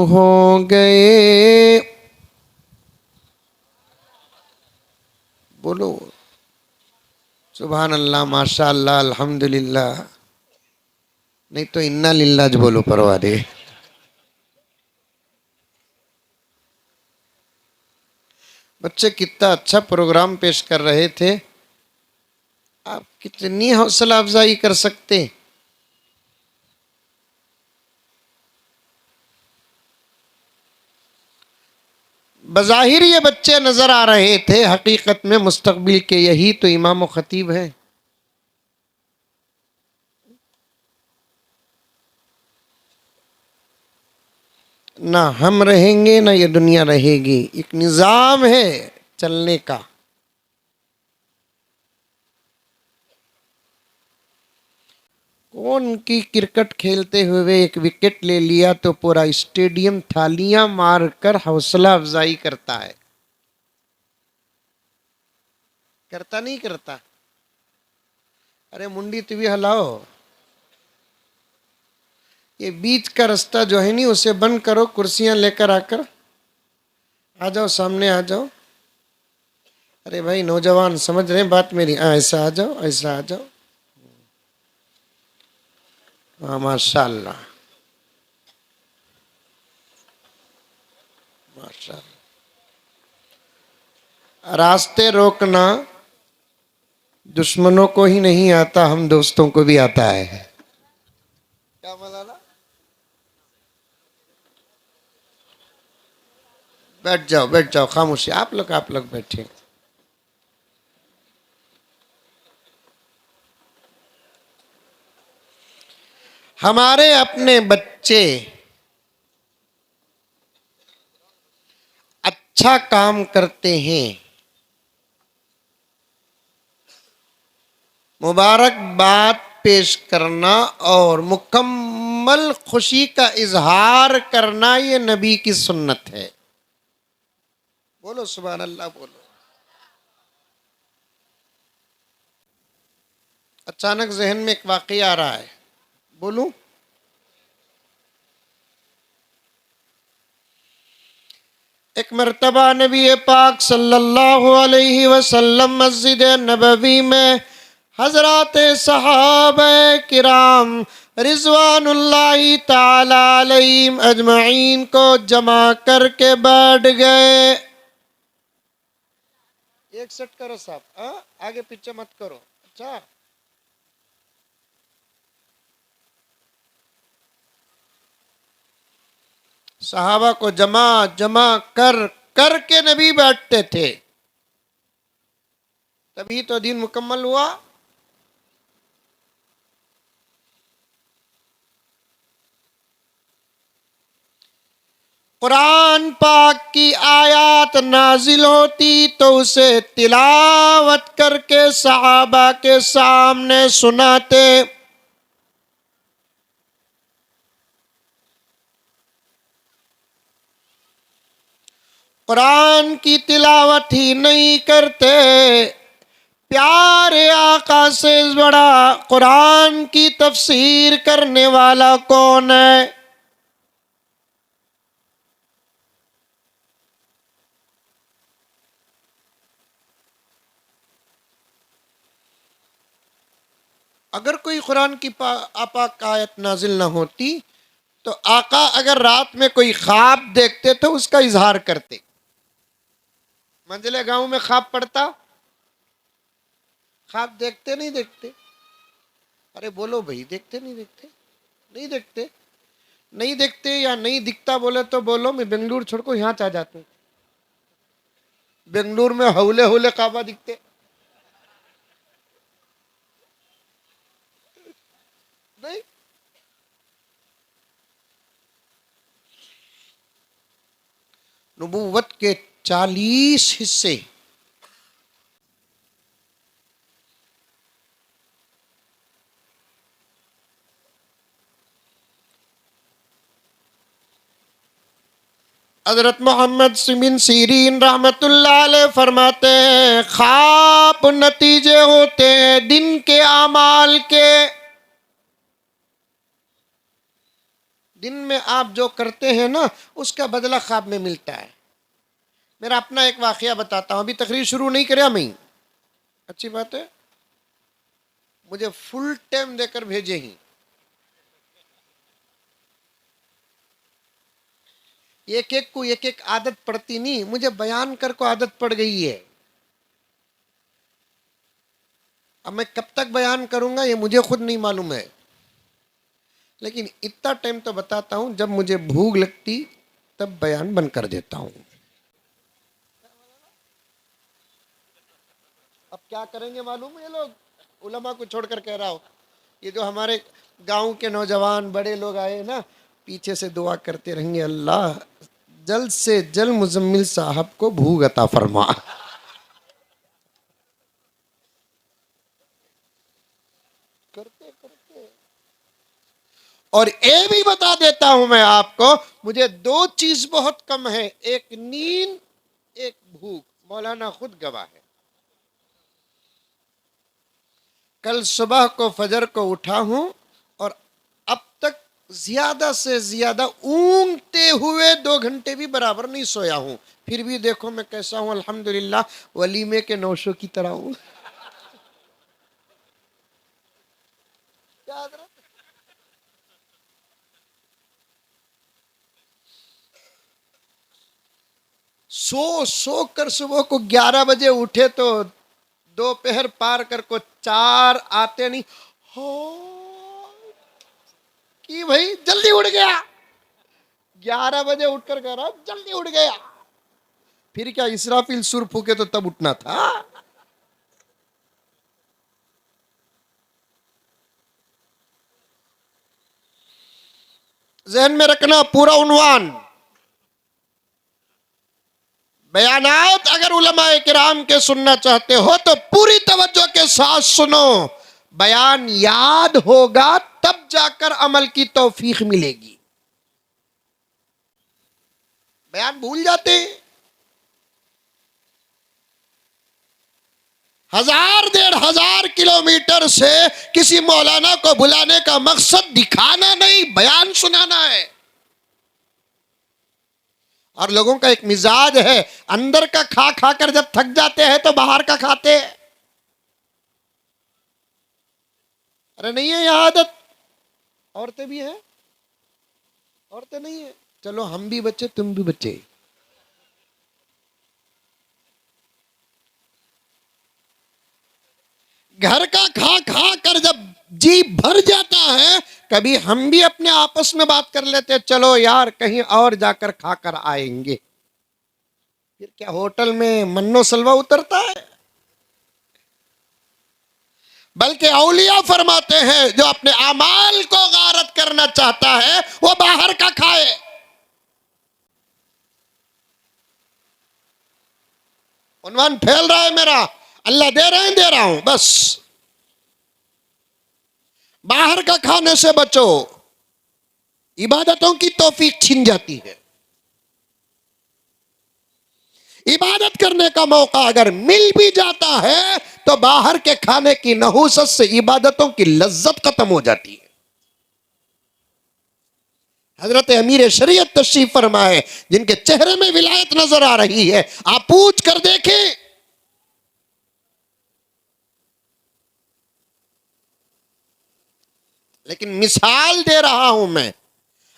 हो गए। बोलो सुभान अल्लाह, माशा अल्लाह, अल्हम्दुलिल्लाह। नहीं तो इन्ना लिल्लाह बोलो परवारे। बच्चे कितना अच्छा प्रोग्राम पेश कर रहे थे। आप कितनी हौसला अफजाई कर सकते। बज़ाहिर ये बच्चे नजर आ रहे थे, हकीकत में मुस्तकबिल के यही तो इमाम व खतीब है। ना हम रहेंगे ना ये दुनिया रहेगी। एक निजाम है चलने का। कौन की क्रिकेट खेलते हुए एक विकेट ले लिया तो पूरा स्टेडियम थालियां मारकर हौसला अफजाई करता है। करता नहीं करता। अरे मुंडी तो भी हलाओ। ये बीच का रास्ता जो है नहीं उसे बंद करो, कुर्सियां लेकर आकर आ जाओ, सामने आ जाओ। अरे भाई नौजवान समझ रहे हैं बात मेरी। ऐसा आ जाओ, ऐसा आ जाओ। हाँ माशाल्लाह, माशाल्लाह। रास्ते रोकना दुश्मनों को ही नहीं आता, हम दोस्तों को भी आता है। क्या मौलाना? बैठ जाओ, बैठ जाओ, खामोशी। आप लोग बैठे। हमारे अपने बच्चे अच्छा काम करते हैं, मुबारकबाद पेश करना और मुकम्मल खुशी का इजहार करना ये नबी की सुन्नत है। बोलो सुभान अल्लाह, बोलो। अचानक जहन में एक वाक़या आ रहा है, बोलूं? एक मर्तबा नबी पाक सल्लल्लाहु अलैहि वसल्लम मस्जिद नबवी में हजरात सहाबा किराम रिजवानुल्लाहि ताला अलैहिम अजमईन को जमा करके बैठ गए। एक सेट करो साहब, आगे पीछे मत करो। अच्छा, सहाबा को जमा जमा कर के नबी बैठते थे, तभी तो दिन मुकम्मल हुआ। कुरान पाक की आयत नाजिल होती तो उसे तिलावत करके सहाबा के सामने सुनाते। कुरान की तिलावत ही नहीं करते। प्यारे आका से बड़ा कुरान की तफसीर करने वाला कौन है? अगर कोई कुरान की आपाक आयत नाजिल ना होती तो आका अगर रात में कोई ख्वाब देखते तो उसका इजहार करते। मंजिले गांव में ख्वाब पड़ता, ख्वाब देखते नहीं देखते? अरे बोलो भाई, देखते नहीं देखते? नहीं देखते। नहीं देखते या नहीं दिखता बोले तो बोलो, मैं बेंगलुरु छोड़कर यहाँ आ जाता हूँ। बेंगलुरु में हौले हौले काबा दिखते नहीं। नबूवत के 40 हिस्से हजरत मोहम्मद बिन सीरीन रहमतुल्लाह अलैह फरमाते हैं, ख्वाब नतीजे होते हैं दिन के आमाल के। दिन में आप जो करते हैं ना, उसका बदला ख्वाब में मिलता है। मेरा अपना एक वाकया बताता हूँ, अभी तकरीर शुरू नहीं करा मैं। अच्छी बात है, मुझे फुल टाइम देकर भेजे ही। एक एक को एक एक आदत पड़ती नहीं, मुझे बयान कर को आदत पड़ गई है। अब मैं कब तक बयान करूंगा ये मुझे खुद नहीं मालूम है, लेकिन इतना टाइम तो बताता हूं, जब मुझे भूख लगती तब बयान बंद कर देता हूं। अब क्या करेंगे मालूम है ये लोग, उलमा को छोड़कर कह रहा हूं, ये जो हमारे गांव के नौजवान बड़े लोग आए ना, पीछे से दुआ करते रहेंगे, अल्लाह जल्द से जल्द मुजम्मिल साहब को भूख अता फरमा। करते करते। और ये भी बता देता हूं मैं आपको, मुझे दो चीज बहुत कम है, एक नींद, एक भूख। मौलाना खुद गवाह है। कल सुबह को फजर को उठा हूं और अब तक ज्यादा से ज्यादा ऊँघते हुए 2 घंटे भी बराबर नहीं सोया हूं। फिर भी देखो मैं कैसा हूं, अल्हम्दुलिल्लाह, वलीमे के नौशों की तरह हूं। याद रख। सो कर सुबह को 11 बजे उठे तो दोपहर पार कर को 4 आते नहीं हो कि भाई जल्दी उठ गया। 11 बजे उठकर कह रहा जल्दी उठ गया। फिर क्या इसराफिल सुर फूके तो तब उठना था। जहन में रखना पूरा उन्वान, बयानात अगर उलमाए किराम के सुनना चाहते हो तो पूरी तवज्जो के साथ सुनो। बयान याद होगा तब जाकर अमल की तौफीक मिलेगी। बयान भूल जाते हैं। 1000-1500 किलोमीटर से किसी मौलाना को बुलाने का मकसद दिखाना नहीं, बयान सुनाना है। और लोगों का एक मिजाज है, अंदर का खा खा कर जब थक जाते हैं तो बाहर का खाते हैं। अरे नहीं है यह आदत, औरतें भी हैं, औरतें नहीं है, चलो हम भी बच्चे तुम भी बच्चे। घर का खा खा कर जब जी भर जाता है, कभी हम भी अपने आपस में बात कर लेते हैं, चलो यार कहीं और जाकर खाकर आएंगे। फिर क्या होटल में मन्नो सलवा उतरता है। बल्कि औलिया फरमाते हैं, जो अपने अमाल को गारत करना चाहता है वो बाहर का खाए। उन्वान फैल रहा है मेरा, अल्लाह दे रहे हैं, दे रहा हूं, बस बाहर का खाने से बचो, इबादतों की तौफीक छिन जाती है। इबादत करने का मौका अगर मिल भी जाता है तो बाहर के खाने की नहूसत से इबादतों की लज्जत खत्म हो जाती है। हजरत अमीर शरीयत तशरीफ फरमाए, जिनके चेहरे में विलायत नजर आ रही है, आप पूछ कर देखें। लेकिन मिसाल दे रहा हूं मैं,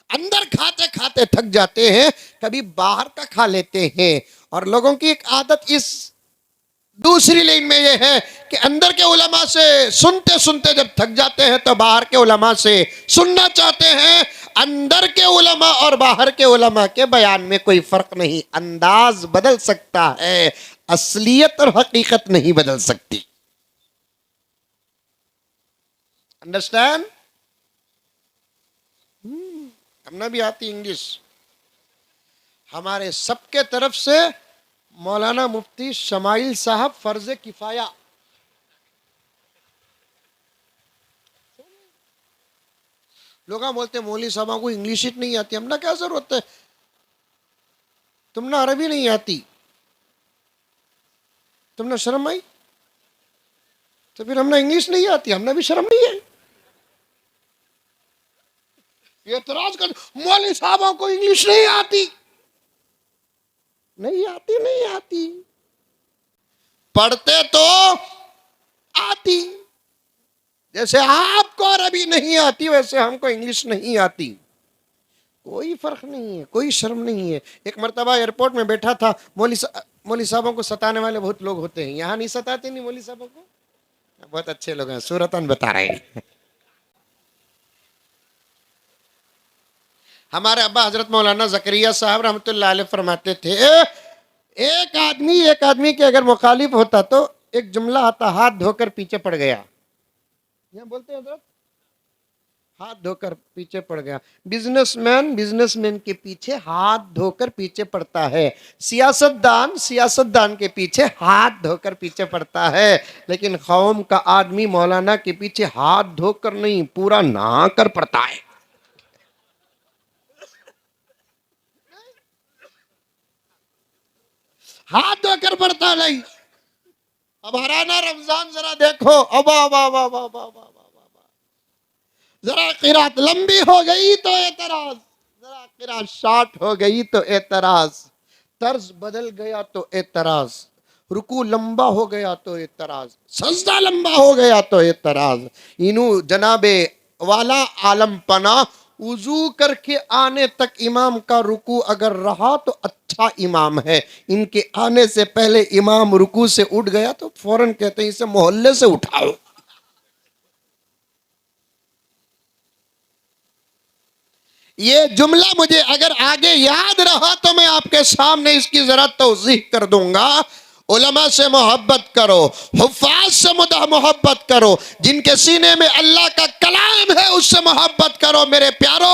अंदर खाते खाते थक जाते हैं, कभी बाहर का खा लेते हैं। और लोगों की एक आदत इस दूसरी लाइन में यह है कि अंदर के उलमा से सुनते सुनते जब थक जाते हैं तो बाहर के उलमा से सुनना चाहते हैं। अंदर के उलमा और बाहर के उलमा के बयान में कोई फर्क नहीं, अंदाज बदल सकता है, असलियत और हकीकत नहीं बदल सकती। अंडरस्टैंड? हमने भी आती इंग्लिश। हमारे सबके तरफ से मौलाना मुफ्ती शमाइल साहब फर्ज किफाया। लोग बोलते मौली साहब को इंग्लिश ही नहीं आती, हमने क्या जरूरत है, तुमने अरबी नहीं आती, तुमने शर्म आई, तो फिर हमने इंग्लिश नहीं आती, हमने भी शर्म नहीं है। एतराज कर, मौलवी साहबों को इंग्लिश नहीं आती, नहीं आती, नहीं आती, पढ़ते तो आती। जैसे आपको अरबी नहीं आती वैसे हमको इंग्लिश नहीं आती, कोई फर्क नहीं है, कोई शर्म नहीं है। एक मर्तबा एयरपोर्ट में बैठा था, मौलवी साहबों को सताने वाले बहुत लोग होते हैं, यहाँ नहीं सताते नहीं मौलवी साहबों को, बहुत अच्छे लोग हैं, सूरतन बता रहे हैं। हमारे अब्बा हजरत मौलाना जकरिया साहब रहमतुल्लाह अलैह फरमाते थे, एक आदमी के अगर मुखालिफ होता तो एक जुमला आता, हाथ धोकर पीछे पड़ गया, यहाँ बोलते हैं हजरत, हाथ धोकर पीछे पड़ गया। बिजनेसमैन के पीछे हाथ धोकर पीछे पड़ता है, सियासतदान के पीछे हाथ धोकर पीछे पड़ता है, लेकिन कौम का आदमी मौलाना के पीछे हाथ धोकर नहीं, पूरा नहा कर पड़ता है। हाथ धोकर पड़ता नहीं। अब हराना रमजान जरा देखो, अब जरा किरात लंबी हो गई तो एतराज, जरा किरात शॉर्ट हो गई तो एतराज, तर्ज बदल गया तो एतराज, रुकू लंबा हो गया तो एतराज, सजदा लंबा हो गया तो एतराज। इनू जनाबे वाला आलम पना, वुजू करके आने तक इमाम का रुकू अगर रहा तो अच्छा इमाम है, इनके आने से पहले इमाम रुकू से उठ गया तो फौरन कहते हैं इसे मोहल्ले से उठाओ। ये जुमला मुझे अगर आगे याद रहा तो मैं आपके सामने इसकी जरा तौज़ीह कर दूंगा। उलमा से मोहब्बत करो, हुफ़ाज़ से मोहब्बत करो, जिनके सीने में अल्लाह का कलाम है उससे मोहब्बत करो। मेरे प्यारो,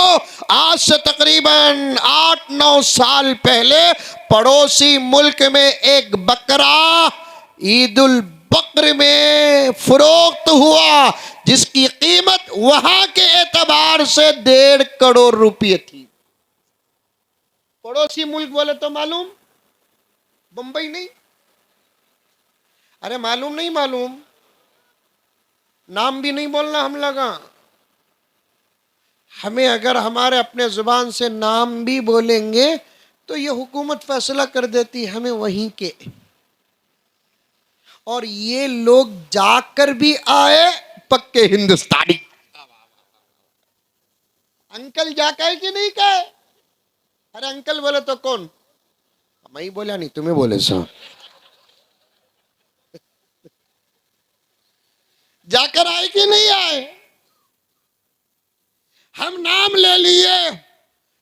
आज से तकरीबन 8-9 साल पहले पड़ोसी मुल्क में एक बकरा ईदुल बकर में फरोख्त हुआ, जिसकी कीमत वहां के एतबार से 1.5 करोड़ रुपये थी। पड़ोसी मुल्क बोले तो मालूम, बंबई नहीं, अरे मालूम नहीं, मालूम नाम भी नहीं बोलना हम लगा। हमें अगर हमारे अपने जुबान से नाम भी बोलेंगे तो ये हुकूमत फैसला कर देती हमें वहीं के, और ये लोग जाकर भी आए पक्के हिंदुस्तानी। अंकल जा कहे कि नहीं कहे? अरे अंकल बोले तो कौन, मैं ही बोला नहीं, तुम्हें बोले सो। जाकर आए कि नहीं आए? हम नाम ले लिए,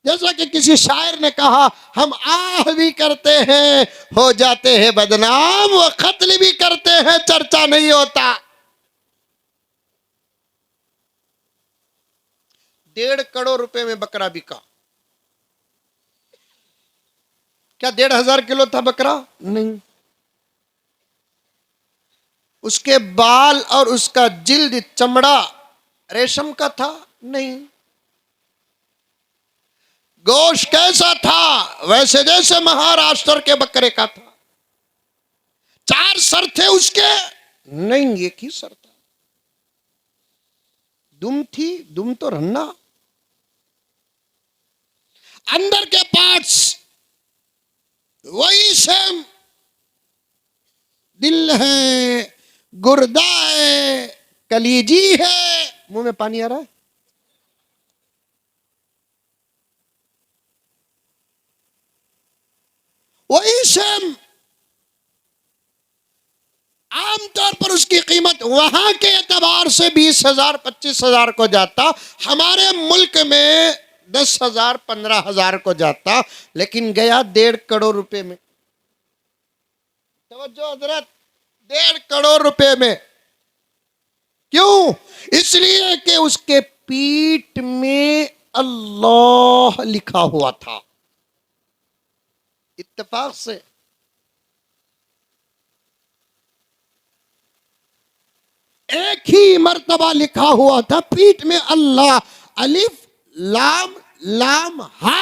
जैसा कि किसी शायर ने कहा, हम आह भी करते हैं हो जाते हैं बदनाम, वो कत्ल भी करते हैं चर्चा नहीं होता। 1.5 करोड़ रुपए में बकरा बिका। क्या 1,500 किलो था बकरा? नहीं। उसके बाल और उसका जिल्द, चमड़ा रेशम का था? नहीं। गोश्त कैसा था? वैसे जैसे महाराष्ट्र के बकरे का था। 4 सर थे उसके? नहीं, एक ही सर था। दुम थी? दुम तो रन्ना। अंदर के पार्ट्स वही सेम, दिल है, गुर्दा है, कलीजी है। मुंह में पानी आ रहा है? वही सेम। आमतौर पर उसकी कीमत वहां के एतबार से 20,000 25,000 को जाता, हमारे मुल्क में 10,000 15,000 को जाता, लेकिन गया 1.5 करोड़ रुपए में। तवज्जो हजरत, 1.5 करोड़ रुपए में। क्यों? इसलिए कि उसके पीठ में अल्लाह लिखा हुआ था। इत्तेफाक से एक ही मर्तबा लिखा हुआ था, पीठ में अल्लाह, अलिफ लाम लाम हा।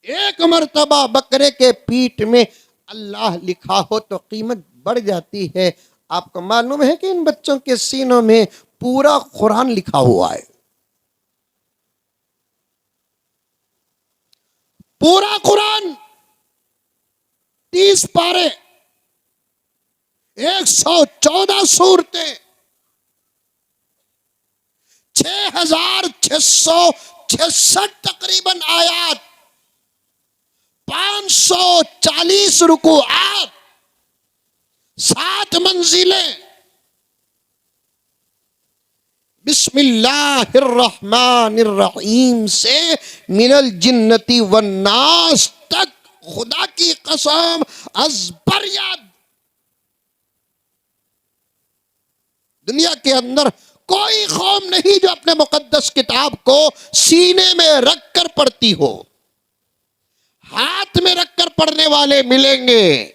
एक मर्तबा बकरे के पीठ में अल्लाह लिखा हो तो कीमत बढ़ जाती है, आपको मालूम है कि इन बच्चों के सीनों में पूरा कुरान लिखा हुआ है, पूरा कुरान 30 पारे, 114 सूरतें, 6666 तकरीबन आयात, 540 रुकुआत, 7 मंजिलें। बिस्मिल्लाहिर्रहमानिर्रहीम से मिनल जिन्नती वन्नास तक खुदा की कसम अज़बर याद। दुनिया के अंदर कोई कौम नहीं जो अपने मुकद्दस किताब को सीने में रखकर पढ़ती हो। हाथ में रखकर पढ़ने वाले मिलेंगे,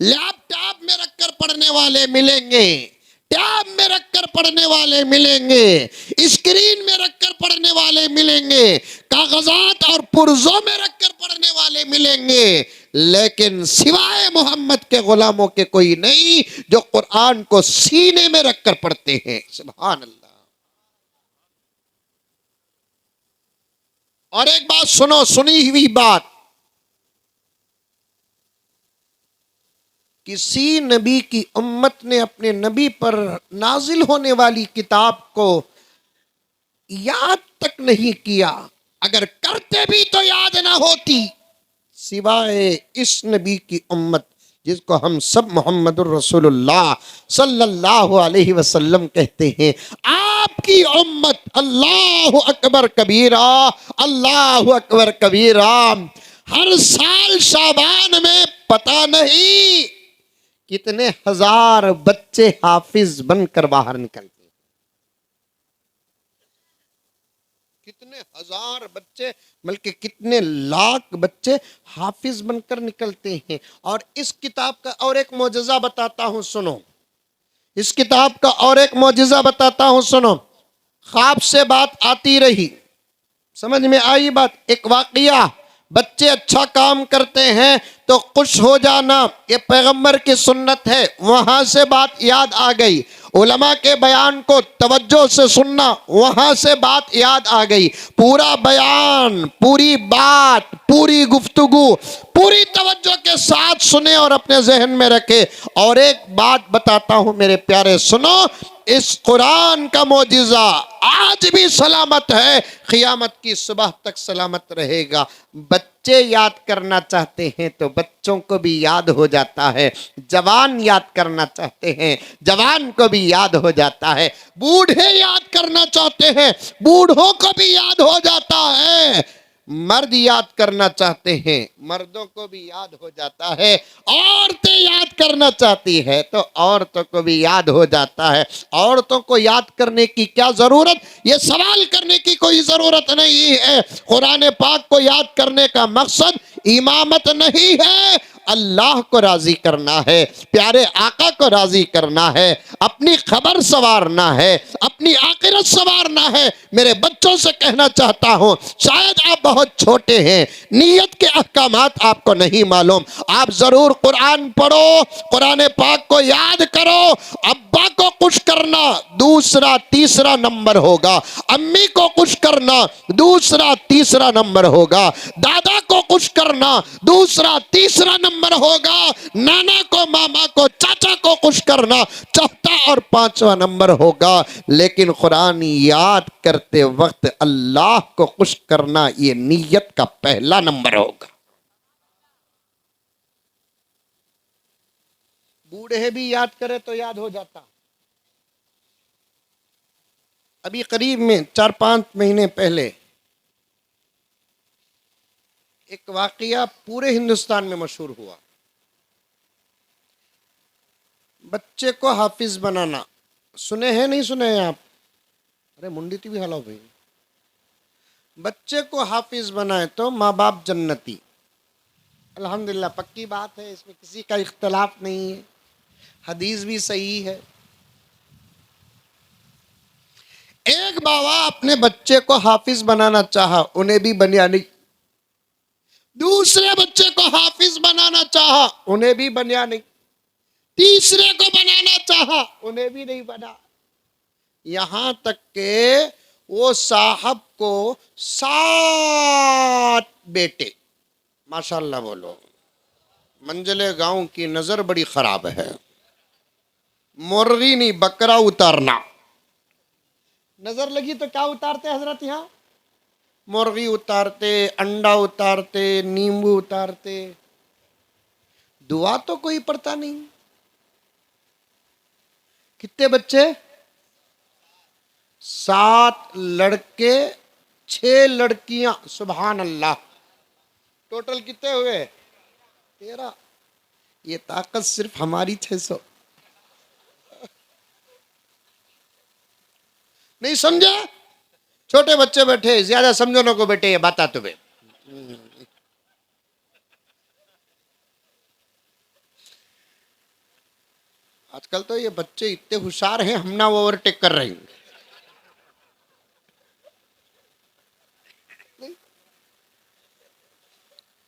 लैपटॉप में रखकर पढ़ने वाले मिलेंगे, टैब में रखकर पढ़ने वाले मिलेंगे, स्क्रीन में रखकर पढ़ने वाले मिलेंगे, कागजात और पुर्जों में रखकर पढ़ने वाले मिलेंगे, लेकिन सिवाय मोहम्मद के गुलामों के कोई नहीं जो कुरान को सीने में रखकर पढ़ते हैं। सुभान अल्लाह। और एक बात सुनो, सुनी हुई बात, किसी नबी की उम्मत ने अपने नबी पर नाजिल होने वाली किताब को याद तक नहीं किया, अगर करते भी तो याद ना होती, सिवाय इस नबी की उम्मत जिसको हम सब मोहम्मदुर रसूलुल्लाह सल्लल्लाहु अलैहि वसल्लम कहते हैं। आपकी उम्मत, अल्लाहु अकबर कबीरा, अल्लाहु अकबर कबीरा, हर साल शाबान में पता नहीं कितने हजार बच्चे हाफिज बनकर बाहर निकलते हैं, कितने हजार बच्चे बल्कि कितने लाख बच्चे हाफिज बनकर निकलते हैं। और इस किताब का और एक मौजज़ा बताता हूं, सुनो, इस किताब का और एक मौजज़ा बताता हूं, सुनो। ख्वाब से बात आती रही, समझ में आई बात। एक वाकया, बच्चे अच्छा काम करते हैं तो खुश हो जाना, ये पैगंबर की सुन्नत है। वहां से बात याद आ गई, उलमा के बयान को तवज्जो से सुनना, वहां से बात याद आ गई। पूरा बयान, पूरी बात, पूरी गुफ्तगू पूरी तवज्जो के साथ सुने और अपने जहन में रखे। और एक बात बताता हूं मेरे प्यारे, सुनो, इस कुरान का मौजिज़ा आज भी सलामत है, क़ियामत की सुबह तक सलामत रहेगा। बच्चे याद करना चाहते हैं तो बच्चों को भी याद हो जाता है, जवान याद करना चाहते हैं जवान को भी याद हो जाता है, बूढ़े याद करना चाहते हैं बूढ़ों को भी याद हो जाता है, मर्द याद करना चाहते हैं मर्दों को भी याद हो जाता है, औरतें याद करना चाहती है तो औरतों को भी याद हो जाता है। औरतों को याद करने की क्या जरूरत, ये सवाल करने की कोई जरूरत नहीं है। कुरान पाक को याद करने का मकसद इमामत नहीं है, अल्लाह को राजी करना है, प्यारे आका को राजी करना है, अपनी खबर संवारना है, अपनी आखिरत संवारना है। मेरे बच्चों से कहना चाहता हूं, शायद आप बहुत छोटे हैं, नीयत के अहकामात आपको नहीं मालूम, आप जरूर कुरान पढ़ो, कुरान पाक को याद करो। अब्बा को खुश करना दूसरा तीसरा नंबर होगा, अम्मी को खुश करना दूसरा तीसरा नंबर होगा, दादा को खुश करना दूसरा तीसरा नंबर होगा, नाना को, मामा को, चाचा को खुश करना चौथा और पांचवा नंबर होगा। लेकिन कुरान याद करते वक्त अल्लाह को खुश करना ये नीयत का पहला नंबर होगा। बूढ़े भी याद करे तो याद हो जाता। अभी करीब में 4-5 महीने पहले एक वाकया पूरे हिंदुस्तान में मशहूर हुआ। बच्चे को हाफिज बनाना, सुने हैं नहीं सुने हैं आप? अरे मुंडी भी हलाओ भाई। बच्चे को हाफिज बनाए तो माँ बाप जन्नती, अल्हम्दुलिल्लाह, पक्की बात है, इसमें किसी का इख्तलाफ नहीं है, हदीस भी सही है। एक बाबा अपने बच्चे को हाफिज बनाना चाहा, उन्हें भी बनिया नहीं। दूसरे बच्चे को हाफिज बनाना चाहा, उन्हें भी बनिया नहीं। तीसरे को बनाना चाहा, उन्हें भी नहीं बना। यहां तक के वो साहब को 7 बेटे, माशाल्लाह बोलो। मंजिले गांव की नजर बड़ी खराब है, मुर्गी नहीं बकरा उतारना। नजर लगी तो क्या उतारते हजरत? यहां मुर्गी उतारते, अंडा उतारते, नींबू उतारते, दुआ तो कोई पढ़ता नहीं। कितने बच्चे? 7 लड़के, 6 लड़कियां, सुभान अल्लाह। टोटल कितने हुए? 13। ये ताकत सिर्फ हमारी 600। नहीं समझे? छोटे बच्चे बैठे, ज्यादा समझो ना को बेटे, ये बता तुम्हें। आजकल तो ये बच्चे इतने होशियार हैं, हम ना वो ओवरटेक कर रहे हैं।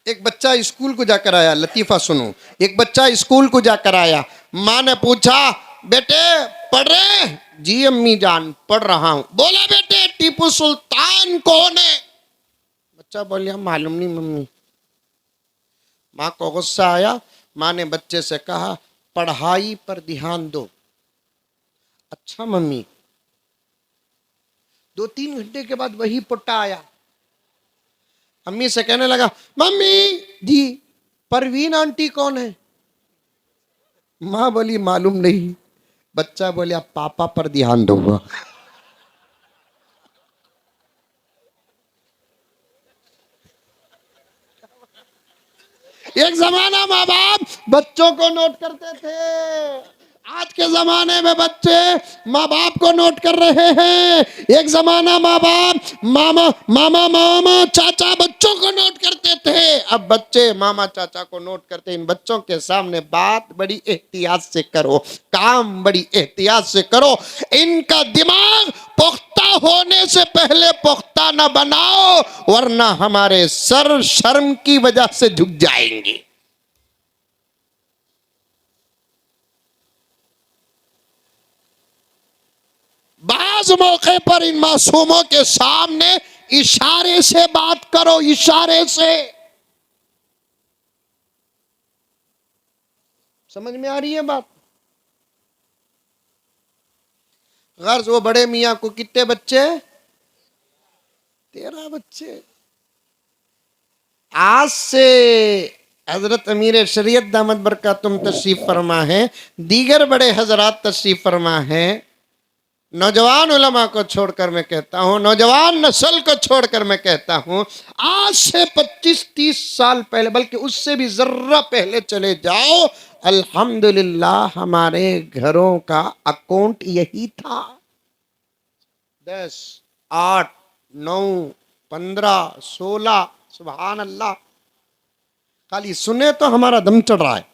एक बच्चा स्कूल को जाकर आया, लतीफा सुनो। एक बच्चा स्कूल को जाकर आया, माँ ने पूछा बेटे पढ़ रहे? जी अम्मी जान पढ़ रहा हूं। बोला बेटे टीपू सुल्तान कौन है? बच्चा बोलिया मालूम नहीं मम्मी। माँ को गुस्सा आया, माँ ने बच्चे से कहा पढ़ाई पर ध्यान दो। अच्छा मम्मी। 2-3 घंटे के बाद वही पुट्टा आया, अम्मी से कहने लगा मम्मी जी परवीन आंटी कौन है? माँ बोली मालूम नहीं। बच्चा बोलिया पापा पर ध्यान दूंगा। एक जमाना माँ बाप बच्चों को नोट करते थे, आज के जमाने में बच्चे माँ बाप को नोट कर रहे हैं। एक जमाना माँ बाप मामा मामा मामा चाचा बच्चों को नोट करते थे, अब बच्चे मामा चाचा को नोट करते। इन बच्चों के सामने बात बड़ी एहतियात से करो, काम बड़ी एहतियात से करो। इनका दिमाग पुख्ता होने से पहले पुख्ता न बनाओ, वरना हमारे सर शर्म की वजह से झुक जाएंगे। बाज मौके पर इन मासूमों के सामने इशारे से बात करो, इशारे से। समझ में आ रही है बात? गर्ज वो बड़े मियाँ को कितने बच्चे? 13 बच्चे। आज से हजरत अमीर शरीयत दामद बरकातुम तशरीफ फरमा है, दीगर बड़े हजरात तशरीफ फरमा है। नौजवान उलमा को छोड़कर मैं कहता हूं, नौजवान नस्ल को छोड़कर मैं कहता हूं, आज से 25-30 साल पहले, बल्कि उससे भी जर्रा पहले चले जाओ, अल्हम्दुलिल्लाह हमारे घरों का अकाउंट यही था। 10, 8, 9, 15, 16, सुभान अल्लाह। खाली सुने तो हमारा दम चढ़ रहा है।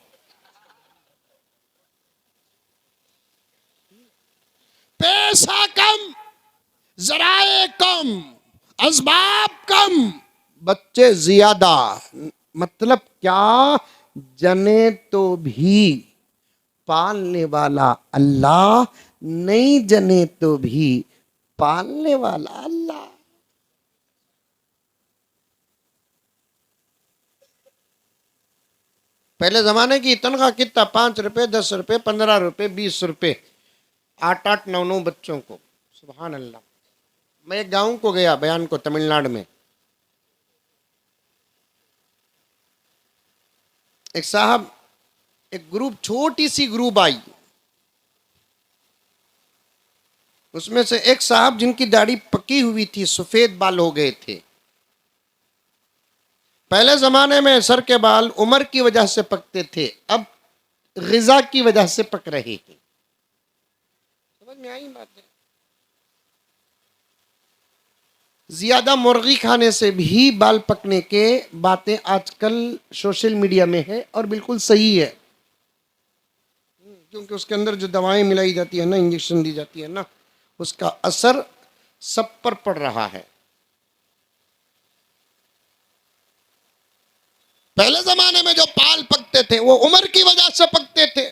पैसा कम, जराए कम, असबाब कम, बच्चे ज्यादा। मतलब क्या? जने तो भी पालने वाला अल्लाह, नहीं जने तो भी पालने वाला अल्लाह। पहले जमाने की तनख्वाह कितना? 5 रुपए, 10 रुपए, 15 रुपए, 20 रुपए, 8-8, 9-9 बच्चों को। सुभान अल्लाह। मैं एक गांव को गया बयान को, तमिलनाडु में। एक साहब, एक ग्रुप, छोटी सी ग्रुप आई, उसमें से एक साहब जिनकी दाढ़ी पकी हुई थी, सफेद बाल हो गए थे। पहले जमाने में सर के बाल उम्र की वजह से पकते थे, अब ग़िज़ा की वजह से पक रहे हैं। समझ में आई बात है? ज्यादा मुर्गी खाने से भी बाल पकने के बातें आजकल सोशल मीडिया में है, और बिल्कुल सही है, क्योंकि उसके अंदर जो दवाएं मिलाई जाती है ना, इंजेक्शन दी जाती है ना, उसका असर सब पर पड़ रहा है। पहले जमाने में जो बाल पकते थे वो उम्र की वजह से पकते थे,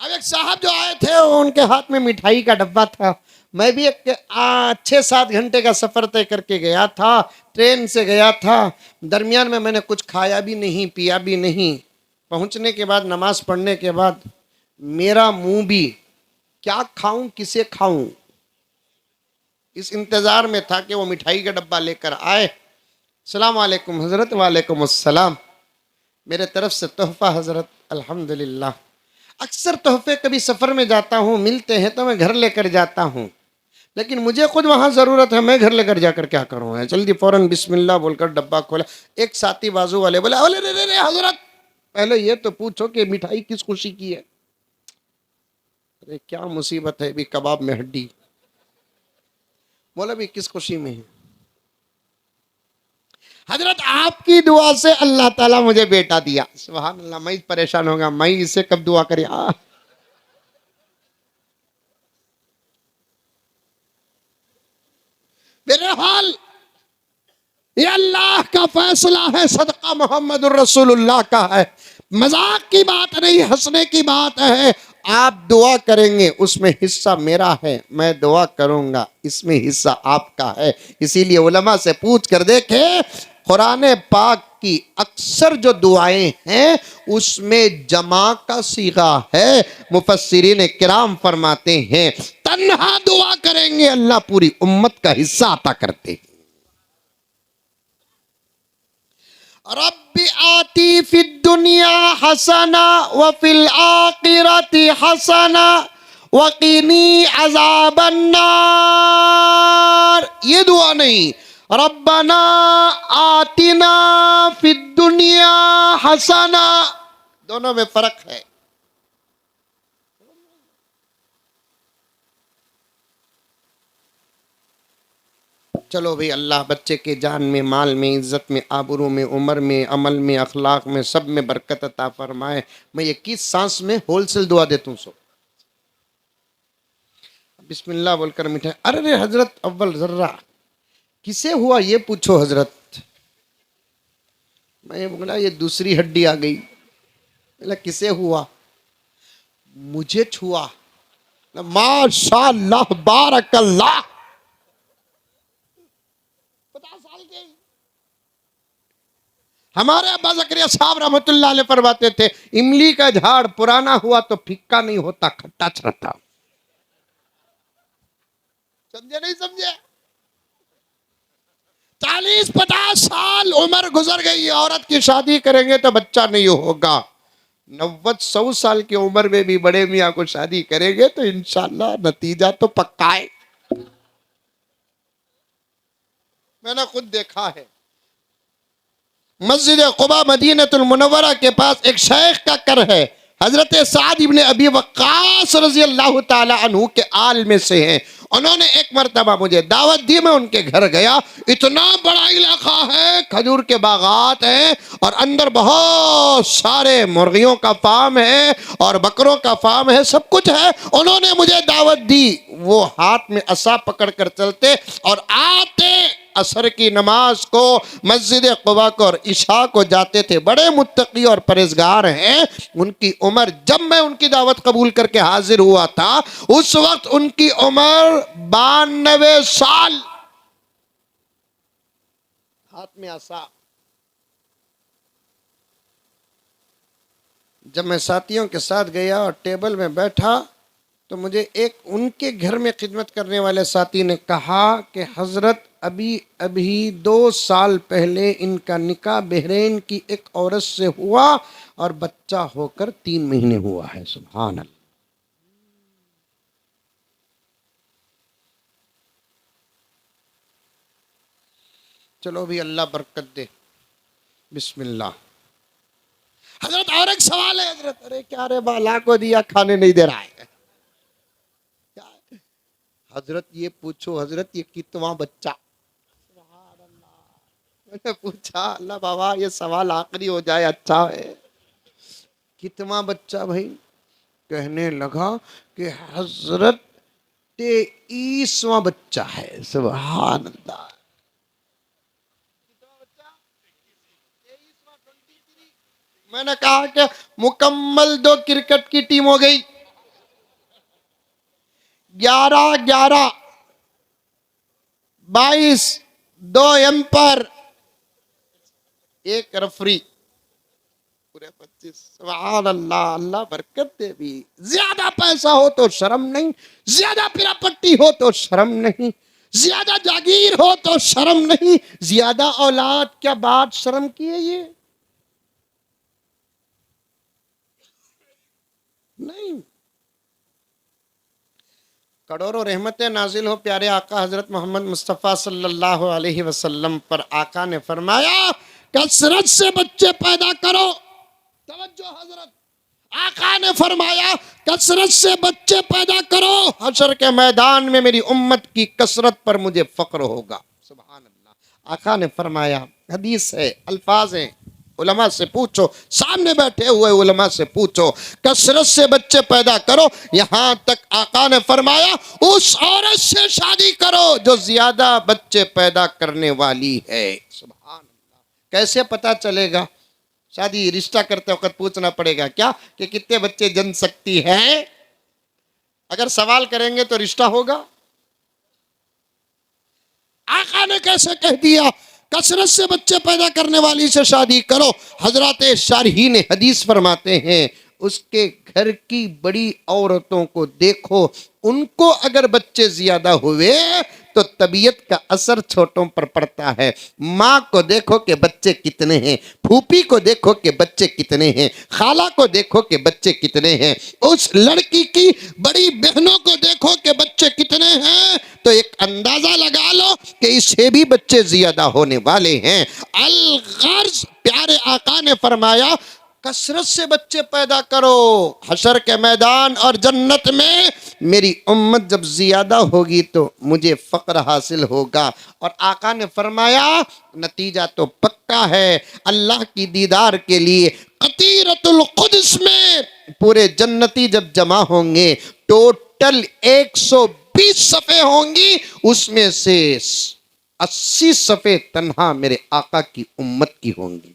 अब एक साहब जो आए थे उनके हाथ में मिठाई का डब्बा था। मैं भी एक 6-7 घंटे का सफर तय करके गया था, ट्रेन से गया था। दरमियान में मैंने कुछ खाया भी नहीं, पिया भी नहीं। पहुंचने के बाद, नमाज पढ़ने के बाद, मेरा मुंह भी क्या खाऊं किसे खाऊं, इस इंतजार में था कि वो मिठाई का डब्बा लेकर आए। सलाम वालेकुम हजरत। वालेकुम अस्सलाम। मेरे तरफ से तोहफा हजरत। अल्हम्दुलिल्लाह। अक्सर तोहफे कभी सफर में जाता हूँ, मिलते हैं तो मैं घर लेकर जाता हूँ, लेकिन मुझे खुद वहां जरूरत है, मैं घर लेकर जाकर क्या करूँ। जल्दी फौरन बिस्मिल्लाह बोलकर डब्बा खोला। एक साथी बाजू वाले बोले, अरे रे रे रे हजरत, पहले ये तो पूछो कि मिठाई किस खुशी की है। अरे क्या मुसीबत है, भी कबाब में हड्डी। बोला भी किस खुशी में है। हजरत आपकी दुआ से अल्लाह ताला मुझे बेटा दिया। सुभान अल्लाह। मैं परेशान होगा, मैं इससे कब दुआ करे। मेरे हाल, ये अल्लाह का फैसला है, सदका मोहम्मद रसूलुल्लाह का है। मजाक की बात नहीं, हंसने की बात है। आप दुआ करेंगे उसमें हिस्सा मेरा है, मैं दुआ करूंगा इसमें हिस्सा आपका है। इसीलिए उलमा से पूछ कर देखे, कुरान पाक की अक्सर जो दुआएं हैं उसमें जमा का सीगा है। मुफस्सिरीन किराम फरमाते हैं, तन्हा दुआ करेंगे अल्लाह पूरी उम्मत का हिस्सा अता करते हैं। रब्बी आती फिद दुनिया हसना व फिल आखिरति हसना वकीनी अजाबन्नार। ये दुआ नहीं, रब्बना आतिना फिद दुनिया हसना। दोनों में फर्क है। चलो भाई, अल्लाह बच्चे के जान में, माल में, इज्जत में, आबरू में, उम्र में, अमल में, अखलाक में, सब में बरकत अता फरमाए। मैं 21 सांस में होलसेल दुआ देता हूँ। सो बिस्मिल्लाह बोलकर मिठाई। अरे रे हजरत, अव्वल जर्रा किसे हुआ ये पूछो हजरत। मैं बोला ये दूसरी हड्डी आ गई। बोला किसे हुआ? मुझे छुआ। माशाअल्लाह बारकल्लाह। 50 साल के हमारे अब्बा ज़करिया साहब रहमतुल्लाह अलैह फरमाते थे, इमली का झाड़ पुराना हुआ तो फिक्का नहीं होता, खट्टा रहता। समझे नहीं समझे? 40-50 साल उम्र गुजर गई, औरत की शादी करेंगे तो बच्चा नहीं होगा। 90-100 साल की उम्र में भी बड़े मियाँ को शादी करेंगे तो इंशाल्लाह नतीजा तो पक्का है। मैंने खुद देखा है। मस्जिद कुबा मदीनतुल मुनव्वरा के पास एक शेख का कर है, हजरत साद इब्ने अबी वक्कास रज़ी अल्लाह ताला अन्हु के आल में से हैं। उन्होंने एक मरतबा मुझे दावत दी, मैं उनके घर गया। इतना बड़ा इलाका है, खजूर के बागात हैं और अंदर बहुत सारे मुर्गियों का फार्म है और बकरों का फार्म है, सब कुछ है। उन्होंने मुझे दावत दी। वो हाथ में असा पकड़ कर चलते और आते असर की नमाज को, मस्जिद कुबा को और इशा को जाते थे। बड़े मुत्तकी और परहेजगार हैं। उनकी उम्र, जब मैं उनकी दावत कबूल करके हाजिर हुआ था उस वक्त उनकी उम्र 92 साल। हाथ में आसा। जब मैं साथियों के साथ गया और टेबल में बैठा तो मुझे एक उनके घर में खिदमत करने वाले साथी ने कहा कि हजरत अभी अभी 2 साल पहले इनका निकाह बहरीन की एक औरत से हुआ और बच्चा होकर 3 महीने हुआ है। सुभान अल्लाह। चलो भी अल्लाह बरकत दे। बिस्मिल्लाह। हजरत और एक सवाल है हजरत। अरे क्या रे, बाला को दिया खाने नहीं दे रहा है। हजरत ये पूछो, हजरत ये कितवा बच्चा? मैंने पूछा, अल्लाह बाबा ये सवाल आखिरी हो जाए अच्छा है। कितवा बच्चा भाई? कहने लगा कि हजरत 23वां बच्चा है। सुभान अल्लाह। मैंने कहा कि मुकम्मल 2 क्रिकेट की टीम हो गई। 11 11 22 2 एम्पर, एक रेफरी, पूरे 25। सुभान अल्लाह, अल्लाह बरकत दे भी। ज्यादा पैसा हो तो शर्म नहीं, ज्यादा प्रॉपर्टी हो तो शर्म नहीं, ज्यादा जागीर हो तो शर्म नहीं, ज्यादा औलाद क्या बात शर्म की है ये? नहीं। करोड़ों रहमतें नाजिल हो प्यारे आका हजरत मोहम्मद मुस्तफ़ा सल्लल्लाहु अलैहि वसल्लम पर। आका ने फरमाया कसरत से बच्चे पैदा करो। तवज्जो हजरत, आका ने फरमाया कसरत से बच्चे पैदा करो, हशर के मैदान में मेरी उम्मत की कसरत पर मुझे फक्र होगा। सुभान अल्लाह। आका ने फरमाया, हदीस है, अल्फाज हैं, उलमा से पूछो, सामने बैठे हुए उलमा से पूछो, कसरत से बच्चे पैदा करो। यहां तक आका ने फरमाया उस औरत से शादी करो जो ज्यादा बच्चे पैदा करने वाली है। सुभान अल्लाह। कैसे पता चलेगा? शादी रिश्ता करते वक्त पूछना पड़ेगा क्या कि कितने बच्चे जन सकती है? अगर सवाल करेंगे तो रिश्ता होगा? आका ने कैसे कह दिया कसरत से बच्चे पैदा करने वाली से शादी करो? हजरत शारहीन हदीस फरमाते हैं उसके घर की बड़ी औरतों को देखो, उनको अगर बच्चे ज्यादा हुए तो तबीयत का असर छोटों पर पड़ता है। माँ को देखो कि बच्चे कितने हैं, फूफी को देखो कि बच्चे कितने हैं, खाला को देखो कि बच्चे कितने हैं, उस लड़की की बड़ी बहनों को देखो कि बच्चे कितने हैं, तो एक अंदाजा लगा लो कि इससे भी बच्चे ज्यादा होने वाले हैं। अल गर्ज, प्यारे आका ने फरमाया कसरत से बच्चे पैदा करो, हशर के मैदान और जन्नत में मेरी उम्मत जब ज्यादा होगी तो मुझे फक्र हासिल होगा। और आका ने फरमाया नतीजा तो पक्का है, अल्लाह की दीदार के लिए कतीरतुल कुद्स में पूरे जन्नती जब जमा होंगे, टोटल 120 सफ़े होंगी, उसमें से 80 सफ़े तन्हा मेरे आका की उम्मत की होंगी।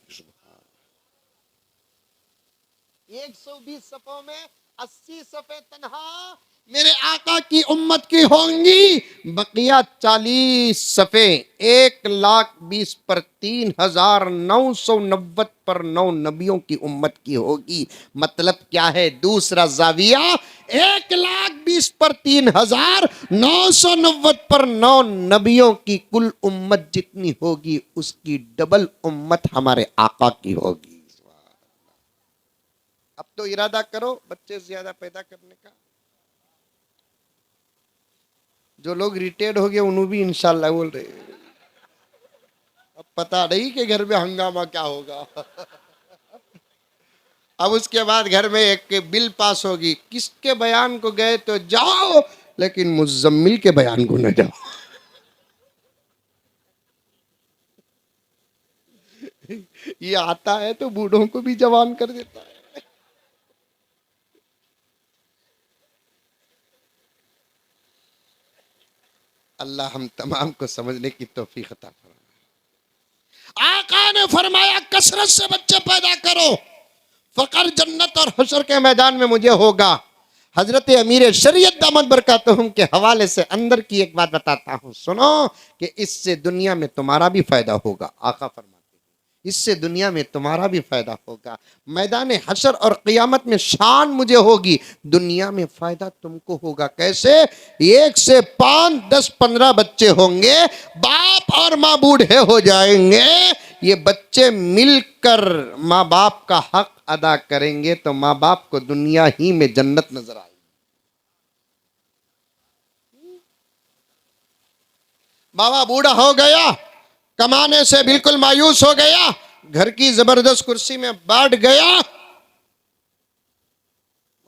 120 सफ़ों में 80 सफ़े तन्हा मेरे आका की उम्मत की होंगी, बकिया 40 सफ़े 1,20,000 पर 3,990 पर 9 नबियों की उम्मत की होगी। मतलब क्या है? दूसरा जाविया 1,20,000 पर 3,990 पर 9 नबियों की कुल उम्मत जितनी होगी उसकी डबल उम्मत हमारे आका की होगी। अब तो इरादा करो बच्चे ज्यादा पैदा करने का। जो लोग रिटायर्ड हो गए उन्होंने भी इंशाल्लाह बोल रहे, अब पता नहीं कि घर में हंगामा क्या होगा। अब उसके बाद घर में एक बिल पास होगी, किसके बयान को गए तो जाओ लेकिन मुजम्मिल के बयान को न जाओ। ये आता है तो बूढ़ों को भी जवान कर देता है। अल्लाह हम तमाम को समझने की तौफीक अता फरमाए। आका ने फरमाया कसरत से बच्चे पैदा करो, फकर जन्नत और हशर के मैदान में मुझे होगा। हजरत अमीर शरीयत दामद बरकातहुम के हवाले से अंदर की एक बात बताता हूँ, सुनो कि इससे दुनिया में तुम्हारा भी फायदा होगा। आका फरमाते हैं इससे दुनिया में तुम्हारा भी फायदा होगा, मैदान हशर और क़यामत में शान मुझे होगी, दुनिया में फायदा तुमको होगा। कैसे? 1 से 5, 10, 15 बच्चे होंगे, बाप और माँ बूढ़े हो जाएंगे, ये बच्चे मिलकर माँ बाप का हक अदा करेंगे तो माँ बाप को दुनिया ही में जन्नत नजर आएगी। बाबा बूढ़ा हो गया, कमाने से बिल्कुल मायूस हो गया, घर की जबरदस्त कुर्सी में बैठ गया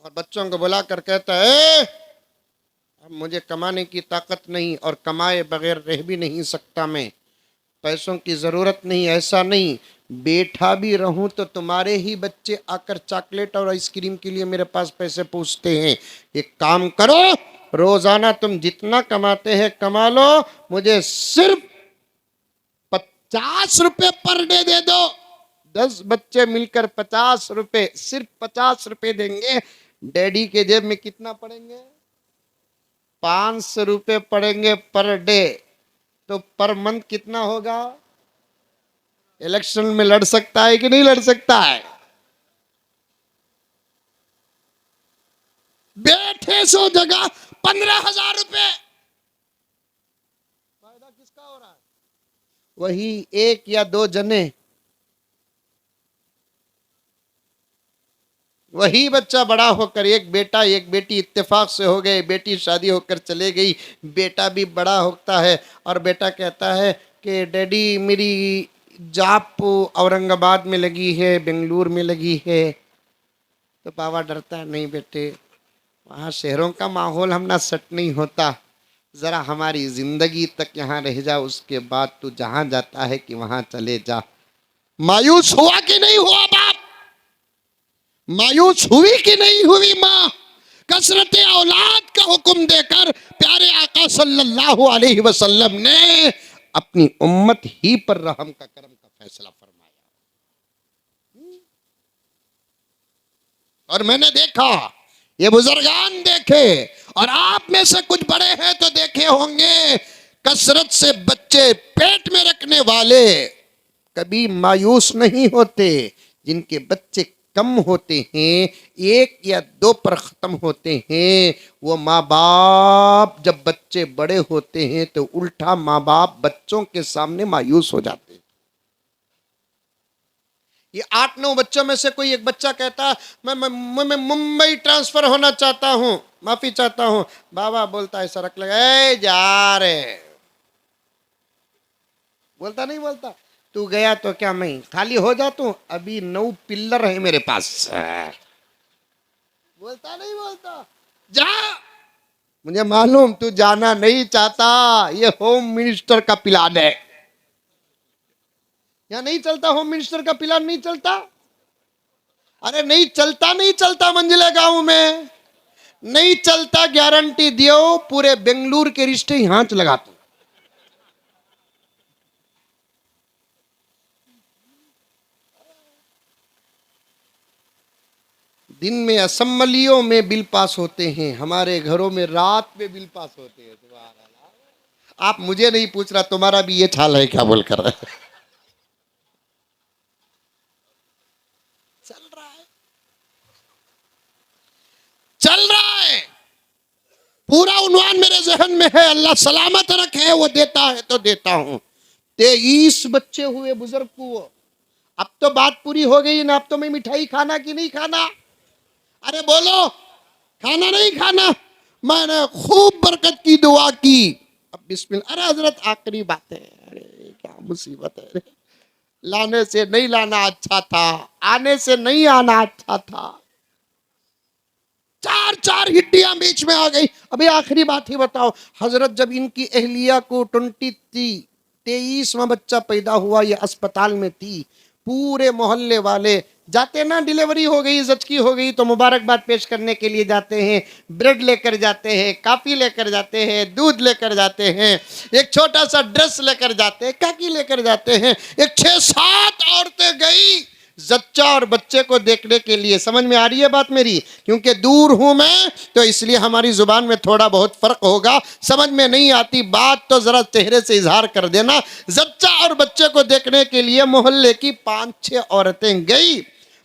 और बच्चों को बुलाकर कहता है अब मुझे कमाने की ताकत नहीं और कमाए बगैर रह भी नहीं सकता मैं, पैसों की जरूरत नहीं, ऐसा नहीं, बैठा भी रहूं तो तुम्हारे ही बच्चे आकर चॉकलेट और आइसक्रीम के लिए मेरे पास पैसे पूछते हैं। एक काम करो, रोजाना तुम जितना कमाते हैं कमा लो, मुझे सिर्फ 50 रुपए पर डे दे दो। 10 बच्चे मिलकर 50 रुपए, सिर्फ 50 रुपए देंगे, डैडी के जेब में कितना पड़ेंगे? 500 रुपये पड़ेंगे पर डे, तो पर मंथ कितना होगा? इलेक्शन में लड़ सकता है कि नहीं लड़ सकता है? बैठे सो जगह 15,000 रुपये, फायदा किसका हो रहा है? वही एक या दो जने, वही बच्चा बड़ा होकर, एक बेटा एक बेटी इत्तेफाक से हो गए, बेटी शादी होकर चले गई, बेटा भी बड़ा होता है और बेटा कहता है कि डैडी मेरी जॉब औरंगाबाद में लगी है, बेंगलुरु में लगी है। तो बाबा डरता है, नहीं बेटे, वहाँ शहरों का माहौल हम ना सेट नहीं होता, ज़रा हमारी ज़िंदगी तक यहाँ रह जा, उसके बाद तू जहाँ जाता है कि वहाँ चले जा। मायूस हुआ कि नहीं हुआ बाप? मायूस हुई कि नहीं हुई माँ? कसरत औलाद का हुक्म देकर प्यारे आका सल्लल्लाहु अलैहि वसल्लम ने अपनी उम्मत ही पर रहम का करम का फैसला फरमाया। और मैंने देखा, ये बुजुर्गान देखे, और आप में से कुछ बड़े हैं तो देखे होंगे, कसरत से बच्चे पेट में रखने वाले कभी मायूस नहीं होते। जिनके बच्चे कम होते हैं, एक या दो पर खत्म होते हैं, वो माँ बाप जब बच्चे बड़े होते हैं तो उल्टा माँ बाप बच्चों के सामने मायूस हो जाते हैं। ये 8-9 बच्चों में से कोई एक बच्चा कहता मैं मुंबई ट्रांसफर होना चाहता हूं, माफी चाहता हूं, बाबा बोलता है सड़क लगा, ए जा रे, बोलता नहीं बोलता? तू गया तो क्या मैं खाली हो जाता हूं? अभी 9 पिल्लर है मेरे पास। बोलता नहीं बोलता? जा, मुझे मालूम तू जाना नहीं चाहता, ये होम मिनिस्टर का प्लान है। या नहीं चलता होम मिनिस्टर का प्लान? नहीं चलता? अरे नहीं चलता, नहीं चलता मंजिले गांव में नहीं चलता, गारंटी दियो पूरे बेंगलुरु के रिश्ते यहां लगाता। दिन में असेंबलियों में बिल पास होते हैं, हमारे घरों में रात में बिल पास होते हैं। आप मुझे नहीं पूछ रहा, तुम्हारा भी ये चाल है क्या बोल कर? चल रहा है, पूरा उन्वान मेरे जहन में है, अल्लाह सलामत रखे, वो देता है तो देता हूं। 23 बच्चे हुए बुजुर्ग को, अब तो बात पूरी हो गई ना, अब तो मैं मिठाई खाना कि नहीं खाना? अरे बोलो, खाना नहीं खाना? मैंने खूब बरकत की दुआ की, अब बिस्मिल्लाह। अरे हजरत आखिरी बात है, अरे क्या मुसीबत है, लाने से नहीं लाना अच्छा था, आने से नहीं आना अच्छा था, 4 हिड्डियां बीच में आ गई। अभी आखिरी बात ही बताओ, हजरत जब इनकी अहलिया को 23वां बच्चा पैदा हुआ, ये अस्पताल में थी, पूरे मोहल्ले वाले जाते ना, डिलीवरी हो गई, जचकी हो गई तो मुबारकबाद पेश करने के लिए जाते हैं, ब्रेड लेकर जाते हैं, काफी लेकर जाते हैं, दूध लेकर जाते हैं, एक छोटा सा ड्रेस लेकर जाते हैं, काकी लेकर जाते हैं। एक 6-7 औरतें गई जच्चा और बच्चे को देखने के लिए। समझ में आ रही है बात मेरी? क्योंकि दूर हूं मैं तो इसलिए हमारी जुबान में थोड़ा बहुत फर्क होगा, समझ में नहीं आती बात तो जरा चेहरे से इजहार कर देना। जच्चा और बच्चे को देखने के लिए मोहल्ले की 5-6 औरतें गई,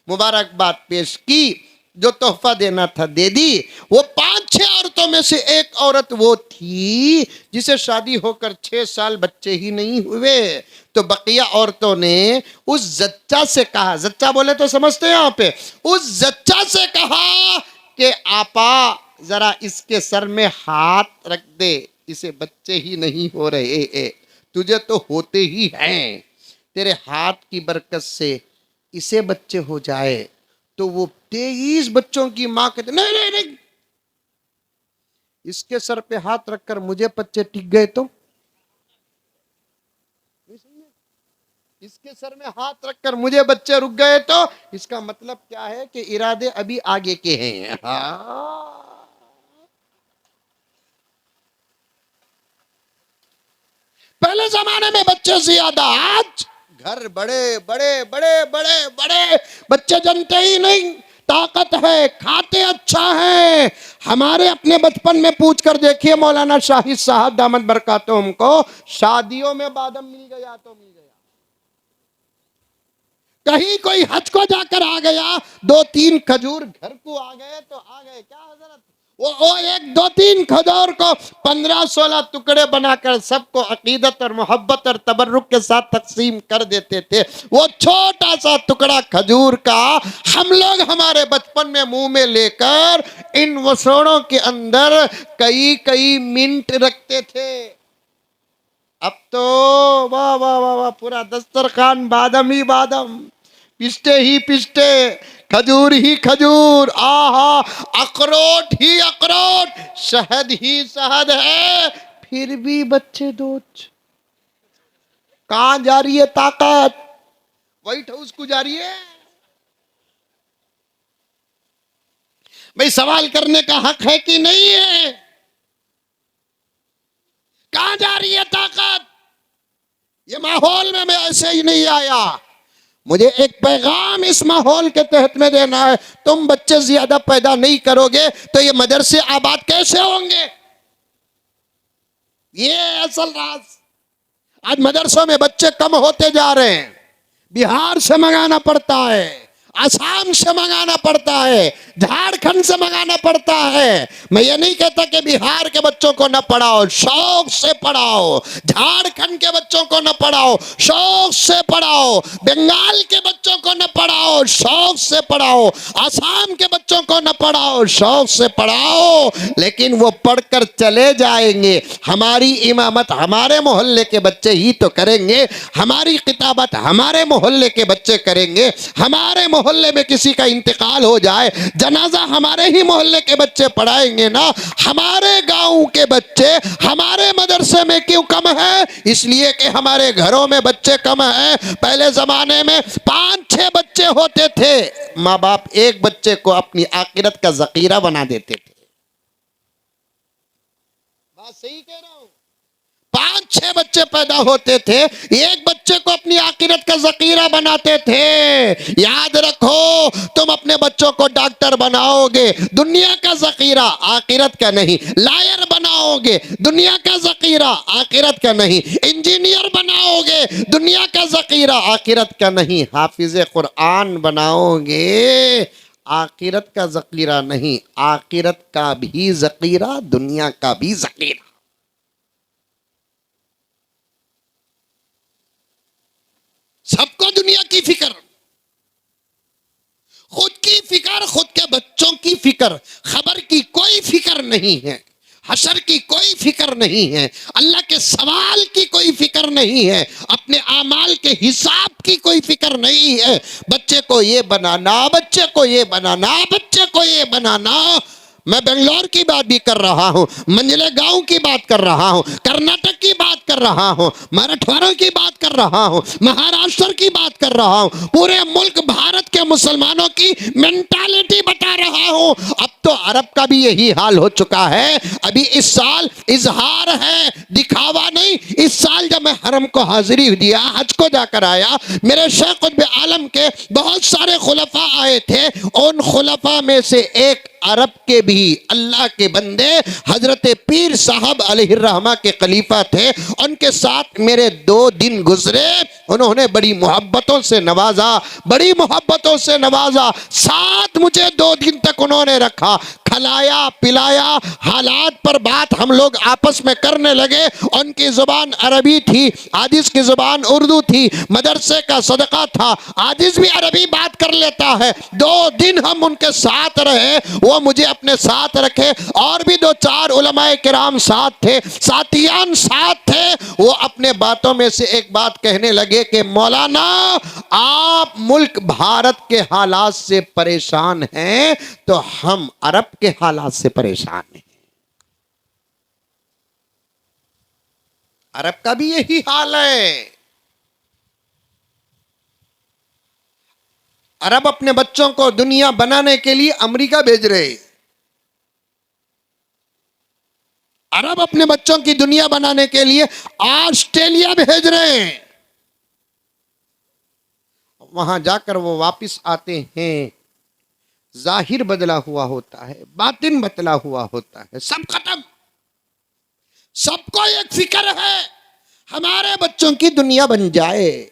मुबारकबाद पेश की, जो तोहफा देना था दे दी। वो 5-6 औरतों में से एक औरत वो थी जिसे शादी होकर 6 साल बच्चे ही नहीं हुए। तो बकिया औरतों ने उस जच्चा से कहा, जच्चा बोले तो समझते हैं यहाँ पे, उस जच्चा से कहा कि आपा जरा इसके सर में हाथ रख दे, इसे बच्चे ही नहीं हो रहे, तुझे तो होते ही हैं, तेरे हाथ की बरकत से इसे बच्चे हो जाए। तो वो 23 बच्चों की मां कहते नहीं नहीं नहीं, इसके सर पे हाथ रखकर मुझे बच्चे टिक गए तो, इसके सर में हाथ रखकर मुझे बच्चे रुक गए तो, इसका मतलब क्या है कि इरादे अभी आगे के हैं। हाँ, पहले जमाने में बच्चे ज्यादा, आज घर बड़े बड़े बड़े बड़े बड़े, बच्चे जनते ही नहीं। ताकत है, खाते अच्छा है। हमारे अपने बचपन में पूछ कर देखिए मौलाना शाहिद साहब दामद बरकातुहुम को, शादियों में बादाम मिल गया तो मिल गया, कहीं कोई हज को जाकर आ गया, 2-3 खजूर घर को आ गए तो आ गए, क्या हजरत, वो 1-2-3 खजूर को 15-16 टुकड़े बनाकर सबको अकीदत और मोहब्बत और तबर्रुक के साथ तकसीम कर देते थे। वो छोटा सा टुकड़ा खजूर का हम लोग हमारे बचपन में मुंह में लेकर इन वसोड़ों के अंदर कई कई मिनट रखते थे। अब तो वाह वाह वाह वाह, पूरा दस्तरखान बादाम ही बादाम, पिस्ते ही पिस्ते, खजूर ही खजूर, आहा, अखरोट ही अखरोट, शहद ही शहद है, फिर भी बच्चे दोच। कहां जा रही है ताकत? व्हाइट हाउस को जा रही है? भाई सवाल करने का हक है कि नहीं है? कहां जा रही है ताकत? ये माहौल में मैं ऐसे ही नहीं आया, मुझे एक पैगाम इस माहौल के तहत में देना है। तुम बच्चे ज्यादा पैदा नहीं करोगे तो ये मदरसे आबाद कैसे होंगे? ये असल राज। आज मदरसों में बच्चे कम होते जा रहे हैं, बिहार से मंगाना पड़ता है, आसाम से मंगाना पड़ता है, झारखंड से मंगाना पड़ता है। मैं ये नहीं कहता कि बिहार के बच्चों को न पढ़ाओ, शौक से पढ़ाओ, झारखंड के बच्चों को न पढ़ाओ, शौक से पढ़ाओ, बंगाल के बच्चों को न पढ़ाओ, शौक से पढ़ाओ, आसाम के बच्चों को न पढ़ाओ, शौक से पढ़ाओ, लेकिन वो पढ़कर चले जाएंगे। हमारी इमामत हमारे मोहल्ले के बच्चे ही तो करेंगे, हमारी किताबत हमारे मोहल्ले के बच्चे करेंगे। हमारे मोहल्ले में किसी का इंतकाल हो जाए, जनाजा हमारे ही मोहल्ले के बच्चे पढ़ाएंगे ना। हमारे गांव के बच्चे हमारे मदरसे में क्यों कम है? इसलिए कि हमारे घरों में बच्चे कम हैं। पहले जमाने में 5-6 बच्चे होते थे, माँ बाप एक बच्चे को अपनी आखिरत का जखीरा बना देते थे। बात सही कह रहा हूं? 5-6 बच्चे पैदा होते थे, एक बच्चे को अपनी आखिरत का जखीरा बनाते थे। याद रखो, तुम अपने बच्चों को डॉक्टर बनाओगे, दुनिया का जखीरा, आखिरत का नहीं। लायर बनाओगे, दुनिया का जखीरा, आखिरत का नहीं। इंजीनियर बनाओगे, दुनिया का जखीरा, आखिरत का नहीं। हाफिज कुरान बनाओगे, आखिरत का जखीरा नहीं, आखिरत का भी जखीरा, दुनिया का भी जखीरा। सबको दुनिया की फिक्र, खुद की फिक्र, खुद के बच्चों की फिक्र, खबर की कोई फिक्र नहीं है, हशर की कोई फिक्र नहीं है, अल्लाह के सवाल की कोई फिक्र नहीं है, अपने आमाल के हिसाब की कोई फिक्र नहीं है। बच्चे को ये बनाना, बच्चे को ये बनाना, बच्चे को ये बनाना। मैं बेंगलोर की बात भी कर रहा हूँ, मंझले गांव की बात कर रहा हूँ, कर्नाटक की बात कर रहा हूँ, मराठवाड़ों की बात कर रहा हूँ, महाराष्ट्र की बात कर रहा हूँ, पूरे मुल्क भारत के मुसलमानों की मेंटालिटी बता रहा हूँ। अब तो अरब का भी यही हाल हो चुका है। अभी इस साल इजहार है, दिखावा नहीं। इस साल जब मैं हरम को हाजिरी दिया, हज को जाकर आया, मेरे शेख कुतुब आलम के बहुत सारे खुलफा आए थे। उन खुलफा में से एक अरब के भी अल्लाह के बंदे हजरत पीर साहब अलैहिर्रहमा के खलीफा थे। उनके साथ मेरे 2 दिन गुजरे, उन्होंने बड़ी मोहब्बतों से नवाजा, बड़ी मोहब्बतों से नवाजा। साथ मुझे 2 दिन तक उन्होंने रखा, खिलाया पिलाया, हालात पर बात हम लोग आपस में करने लगे। उनकी जुबान अरबी थी, आजिज की जुबान उर्दू थी, मदरसे का सदका था, आजिज भी अरबी बात कर लेता है। 2 दिन हम उनके साथ रहे, वो मुझे अपने साथ रखे, और भी 2-4 उलमाए किराम साथ थे, साथियान साथ थे। वो अपने बातों में से एक बात कहने लगे कि मौलाना, आप मुल्क भारत के हालात से परेशान हैं तो हम अरब के हालात से परेशान हैं। अरब का भी यही हाल है। अरब अपने बच्चों को दुनिया बनाने के लिए अमेरिका भेज रहे, अरब अपने बच्चों की दुनिया बनाने के लिए ऑस्ट्रेलिया भेज रहे हैं। वहां जाकर वो वापस आते हैं जाहिर बदला हुआ होता है, बातिन बदला हुआ होता है, सब खत्म। सबको एक फिक्र है हमारे बच्चों की दुनिया बन जाए।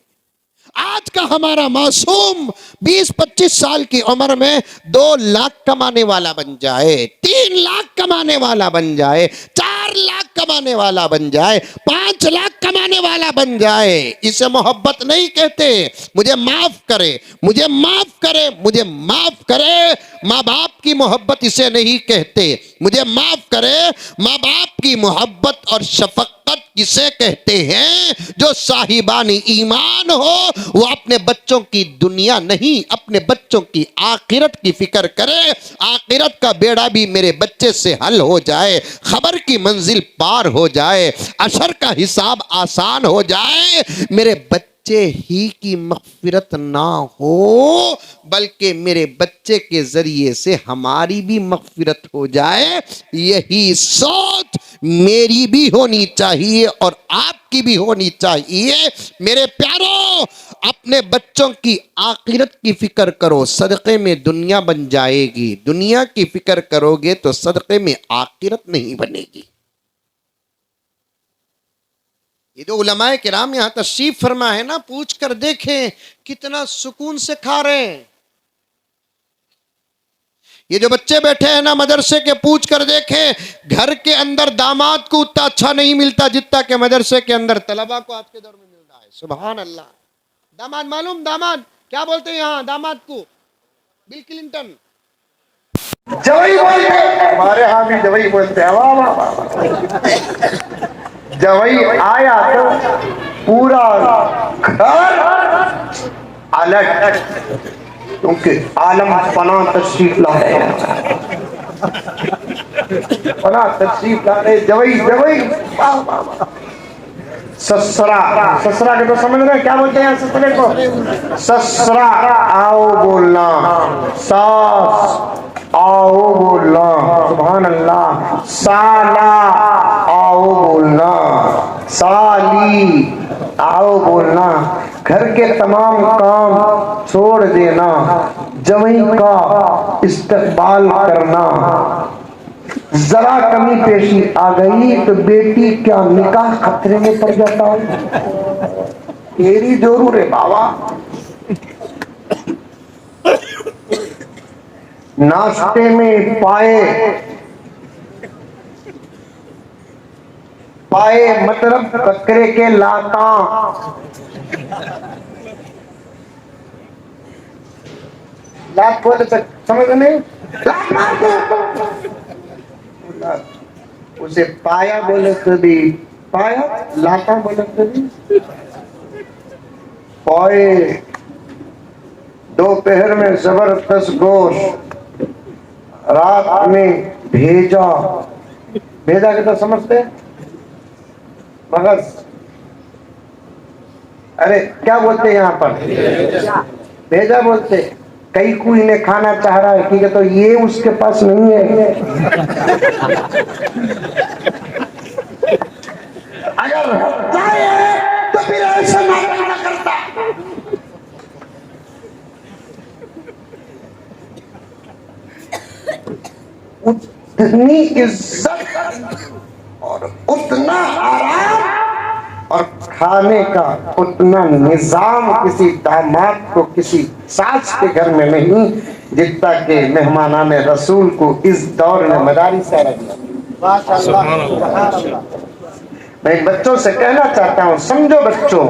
आज का हमारा मासूम 20-25 साल की उम्र में 2 लाख कमाने वाला बन जाए, 3 लाख कमाने वाला बन जाए, 4 लाख कमाने वाला बन जाए, 5 लाख कमाने वाला बन जाए। इसे मोहब्बत नहीं कहते। मुझे माफ करे, मुझे माफ करे, मुझे माफ करे, माँ बाप की मोहब्बत इसे नहीं कहते। मुझे माफ करे, माँ बाप की मोहब्बत और शफकत किसे कहते हैं? जो साहिबानी ईमान हो, वो अपने बच्चों की दुनिया नहीं, अपने बच्चों की आखिरत की फिक्र करे। आखिरत का बेड़ा भी मेरे बच्चे से हल हो जाए, खबर की मंजिल पार हो जाए, अशर का हिसाब आसान हो जाए, मेरे बच्चे ही की मग़फ़िरत ना हो, बल्कि मेरे बच्चे के जरिए से हमारी भी मग़फ़िरत हो जाए। यही सोच मेरी भी होनी चाहिए और आपकी भी होनी चाहिए। मेरे प्यारों, अपने बच्चों की आखिरत की फिक्र करो, सदक़े में दुनिया बन जाएगी। दुनिया की फिक्र करोगे तो सदक़े में आखिरत नहीं बनेगी। ये जो उलमाए किराम यहाँ तशरीफ फरमा है ना, पूछ कर देखें कितना सुकून से खा रहे हैं। ये जो बच्चे बैठे हैं ना मदरसे के, पूछ कर देखें घर के अंदर दामाद को उतना अच्छा नहीं मिलता जितना के मदरसे के अंदर तलबा को आज के दौर में मिल रहा है। सुभान अल्लाह। दामाद मालूम, दामाद क्या बोलते हैं यहाँ दामाद को? बिल क्लिंटन जवाई बोलते हैं, हमारे यहाँ भी जवाई बोलते हैं। वाह वाह वाह। जवाई आया तो पूरा घर अलग, क्योंकि आलम पना तशरीफ ला रहे हैं, पना तशरीफ ला रहे। जवाई जवाई वाह वाह वाह। ससुरा, ससुरा के तो समझ रहे हैं क्या बोलते हैं ससुरे को? ससुरा आओ बोलना, सास आओ बोलना, सुभान अल्लाह। साला आओ बोलना, साली आओ बोलना। घर के तमाम काम छोड़ देना, जवाई का इस्तकबाल करना। जरा कमी पेशी आ गई तो बेटी क्या निकाह खतरे में पड़ जाता है। तेरी जरूर है बाबा। नाश्ते में पाए मतलब बकरे के लाता। लात बोले तो समझ नहीं, लात मार दो। उसे पाया बोले तो भी पाया, लाता बोले तो भी पाए। दोपहर में जबरदस्त गोश्त, रात में भेजा। भेजा के तो समझते हैं मगज, अरे क्या बोलते हैं यहाँ पर? भेजा बोलते। कई कोई ने खाना चाह रहा है, ठीक है, तो ये उसके पास नहीं है। अगर जाए तो फिर ऐसा ना करता। उतनी इज्जत और उतना आराम और खाने का उतना निजाम किसी दामाद को, किसी सास के घर में नहीं जितना के मेहमानाने रसूल को इस दौर में मदारिस से रखा। मैं बच्चों से कहना चाहता हूँ, समझो बच्चों,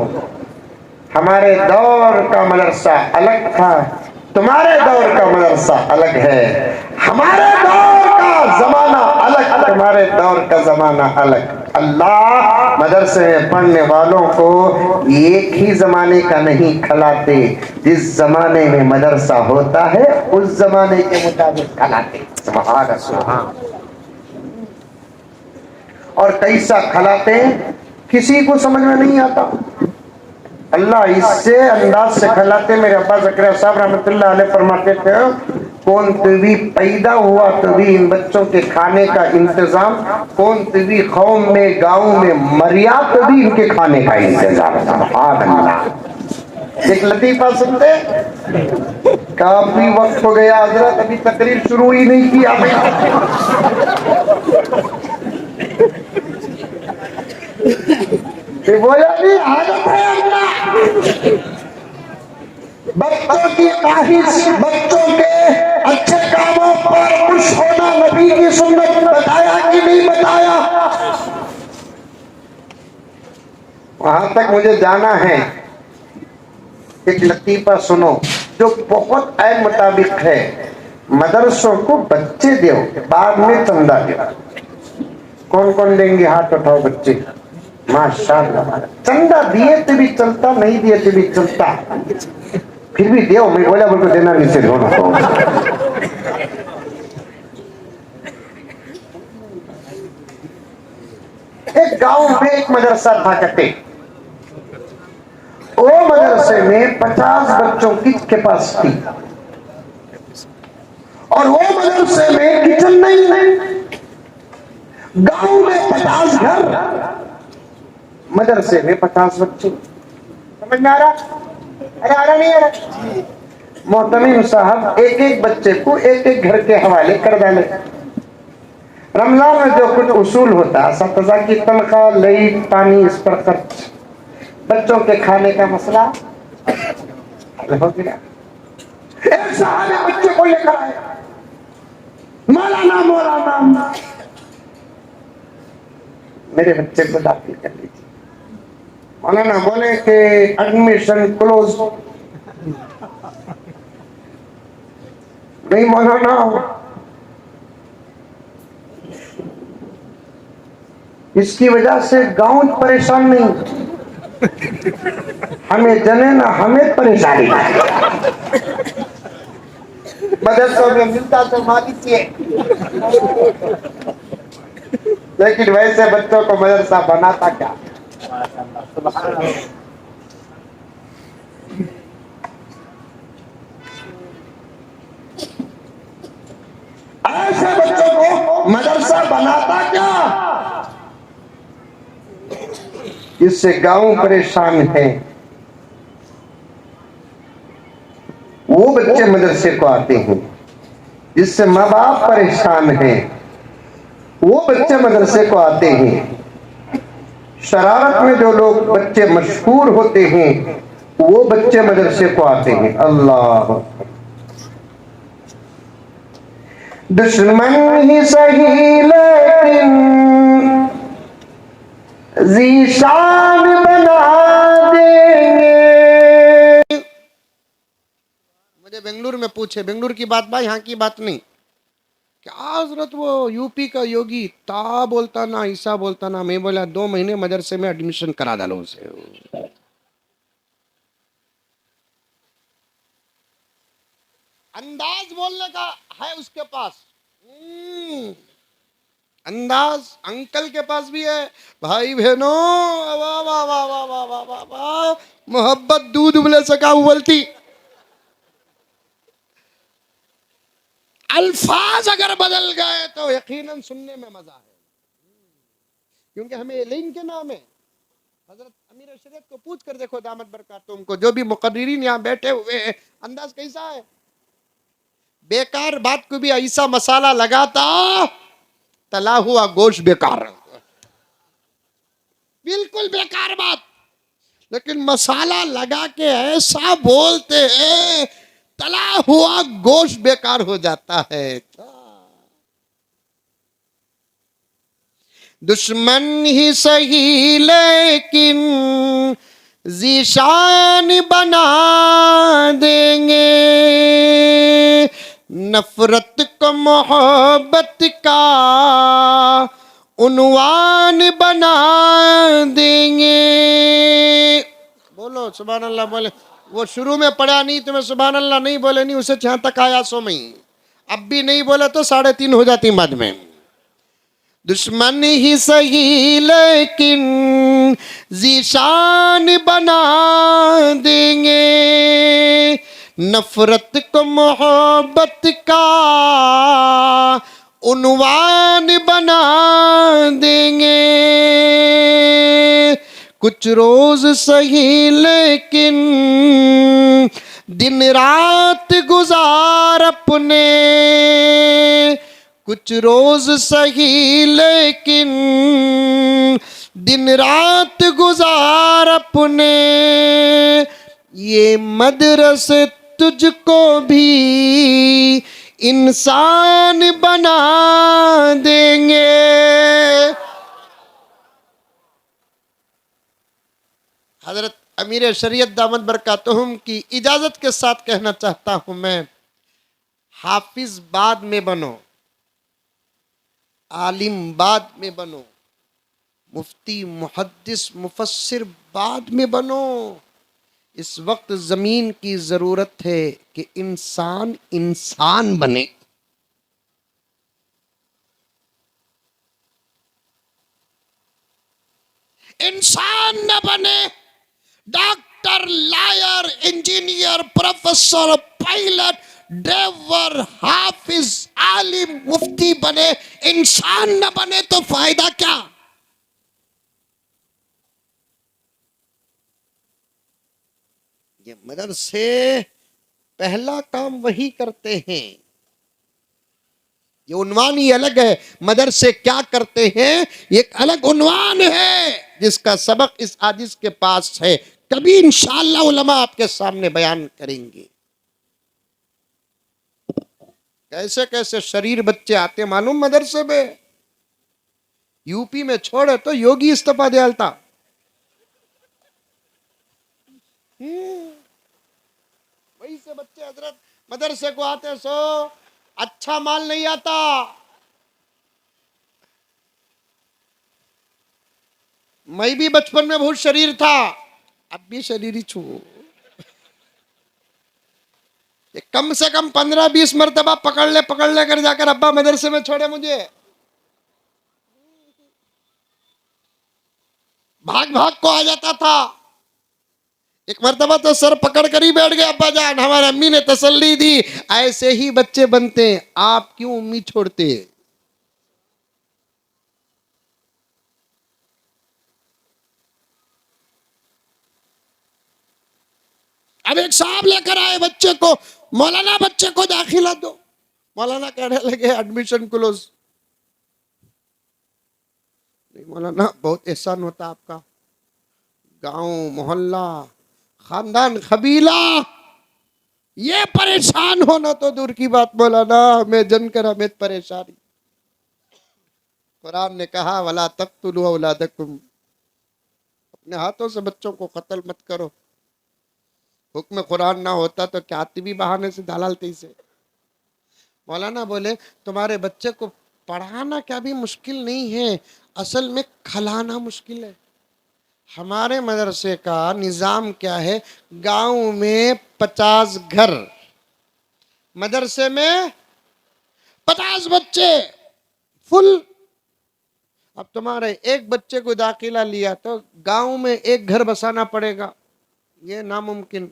हमारे दौर का मदरसा अलग था, तुम्हारे दौर का मदरसा अलग है। हमारे दौर का जमाना अलग, तुम्हारे दौर का जमाना अलग। अल्लाह मदरसे में पढ़ने वालों को एक ही जमाने का नहीं खिलाते। जिस जमाने में मदरसा होता है उस जमाने के मुताबिक खिलाते। सुभान अल्लाह। और कैसा खिलाते हैं किसी को समझ में नहीं आता। अल्लाह इससे अंदाज से खिलाते। मेरे अब्बा ज़करिया साहब रहमतुल्लाह अलैह फरमाते थे, कौन भी पैदा हुआ तो भी इन बच्चों के खाने का इंतजाम, कौन भी कौम में गांव में मरिया तो भी इनके खाने का इंतजाम। एक लतीफा सुनते, काफी वक्त हो गया हजरत, अभी तकरीर शुरू ही नहीं की आपने। बोला नहीं, आदत है अपना। बच्चों की ख्वाहिश, बच्चों के अच्छे कामों पर खुश होना नबी की सुन्नत बताया कि नहीं बताया? वहां तक मुझे जाना है। एक लतीफा सुनो जो बहुत ऐन मुताबिक है। मदरसों को बच्चे दो, बाद में चंदा दो। कौन कौन देंगे? हाथ उठाओ बच्चे। माशाअल्लाह, चंदा दिए तो भी चलता, नहीं दिए तो भी चलता, फिर भी दो। मैं बोला बोल को देना नहीं से दोनों को। एक गांव में एक मदरसा था कटे। वो मदरसे में 50 बच्चों की कैपेसिटी, और वो मदरसे में किचन नहीं। गांव में 50 घर, मदरसे में 50 बच्चे। समझ में आ रहा? अरे आ रहा नहीं आ रहा? मोहतमीम साहब एक एक बच्चे को एक एक घर के हवाले कर डाले। रमजान में जो कुछ उसूल होता है, असतज़ा की तनख्वाह, लाइट, पानी, इस पर खर्च, बच्चों के खाने का मसला हो गया। एक साहब बच्चे को लेकर आए, मौलाना मेरे बच्चे को दाखिल कर लीजिए। मौलाना बोले कि एडमिशन क्लोज। नहीं मौलाना, इसकी वजह से गांव परेशान नहीं, हमें जने ना हमें परेशानी। मदरसों में मिलता तो मालिक है, लेकिन वैसे बच्चों को मदरसा बनाता क्या? ऐसे बच्चों को मदरसा बनाता क्या? इससे गांव परेशान है। वो बच्चे मदरसे को आते हैं जिससे माँ बाप परेशान हैं। वो बच्चे मदरसे को आते हैं। शरारत में जो लोग बच्चे मशहूर होते हैं वो बच्चे मदरसे को आते हैं। अल्लाह, दुश्मन ही सही लेकिन ज़ीशान बना देंगे। मुझे बेंगलुरु में पूछे, बेंगलुरु की बात भाई, यहाँ की बात नहीं। क्या हजरत वो यूपी का योगी ता बोलता ना ईसा बोलता ना। मैं बोला 2 महीने मदरसे में एडमिशन करा डालो उसे। अंदाज बोलने का है उसके पास। अंदाज अंकल के पास भी है। भाई बहनों, वाह वाह वाह वाह वाह वाह वाह वाह, मोहब्बत दूध उबले सका उबलती। अल्फाज अगर बदल गए तो यकीनन सुनने में मजा है, क्योंकि हमें इल्म के नाम है। हजरत अमीर शरीयत को पूछ कर देखो, दामत बरकातुहू को, जो भी मुकर्रिरीन यहाँ बैठे हुए हैं, अंदाज कैसा है? बेकार बात को भी ऐसा मसाला लगाता, तला हुआ गोश्त बेकार, बिल्कुल बेकार बात, लेकिन मसाला लगा के ऐसा बोलते हैं तला हुआ गोश्त बेकार हो जाता है। दुश्मन ही सही लेकिन ज़ीशान बना देंगे, नफरत को मोहब्बत का उन्वान बना देंगे। बोलो सुभान अल्लाह। बोले वो शुरू में पढ़ा नहीं, तुम्हें सुभान अल्लाह नहीं बोले नहीं, उसे 6 तक आया सो में, अब भी नहीं बोले तो 3.5 हो जाती बाद में। दुश्मन ही सही लेकिन ज़ीशान बना देंगे, नफरत को मोहब्बत का उन्वान बना देंगे, कुछ रोज सही लेकिन दिन रात गुजार अपने, कुछ रोज सही लेकिन दिन रात गुजार अपने, ये मदरसे तुझको भी इंसान बना देंगे। हजरत अमीर शरीयत दामद बरकातुहुम की इजाजत के साथ कहना चाहता हूं मैं, हाफिज बाद में बनो, आलिम बाद में बनो, मुफ्ती मुहद्दिस मुफस्सिर बाद में बनो। इस वक्त जमीन की जरूरत है कि इंसान इंसान बने। इंसान न बने doctor, lawyer, engineer, professor, pilot, driver, हाफिज, आलिम, मुफ्ती बने, इंसान न बने तो फायदा क्या? ये मदरसे पहला काम वही करते हैं। ये उन्वान ही अलग है, मदरसे क्या करते हैं एक अलग उन्वान है, जिसका सबक इस हादिस के पास है। कभी इंशाअल्लाह उलमा आपके सामने बयान करेंगे। कैसे कैसे शरीर बच्चे आते मालूम मदरसे में। यूपी में छोड़े तो योगी इस्तीफा दियालता। वही से बच्चे हजरत मदरसे को आते सो अच्छा माल नहीं आता। मैं भी बचपन में बहुत शरीर था, अब भी शरीर ही छू। कम से कम 15-20 मरतबा पकड़ ले कर जाकर अब्बा मदरसे में छोड़े मुझे। भाग भाग को आ जाता था। एक मरतबा तो सर पकड़ कर ही बैठ गए अब्बा जान, हमारी अम्मी ने तसल्ली दी, ऐसे ही बच्चे बनते हैं, आप क्यों उम्मीद छोड़ते हैं? अब एक साहब लेकर आए बच्चे को, मौलाना बच्चे को दाखिला दो। मौलाना कहने लगे एडमिशन क्लोज। नहीं मौलाना बहुत एहसान होता आपका, गांव मोहल्ला खानदान कबीला ये परेशान होना तो दूर की बात, मौलाना हमें जनकर हमें परेशानी। कुरान ने कहा वला तक़्तुलू औलादकुम, अपने हाथों से बच्चों को कत्ल मत करो। हुक्म कुरान ना होता तो क्या भी बहाने से डालते से। मौलाना बोले तुम्हारे बच्चे को पढ़ाना क्या भी मुश्किल नहीं है, असल में खलाना मुश्किल है। हमारे मदरसे का निज़ाम क्या है, गांव में 50 घर, मदरसे में 50 बच्चे फुल। अब तुम्हारे एक बच्चे को दाखिला लिया तो गांव में एक घर बसाना पड़ेगा, ये नामुमकिन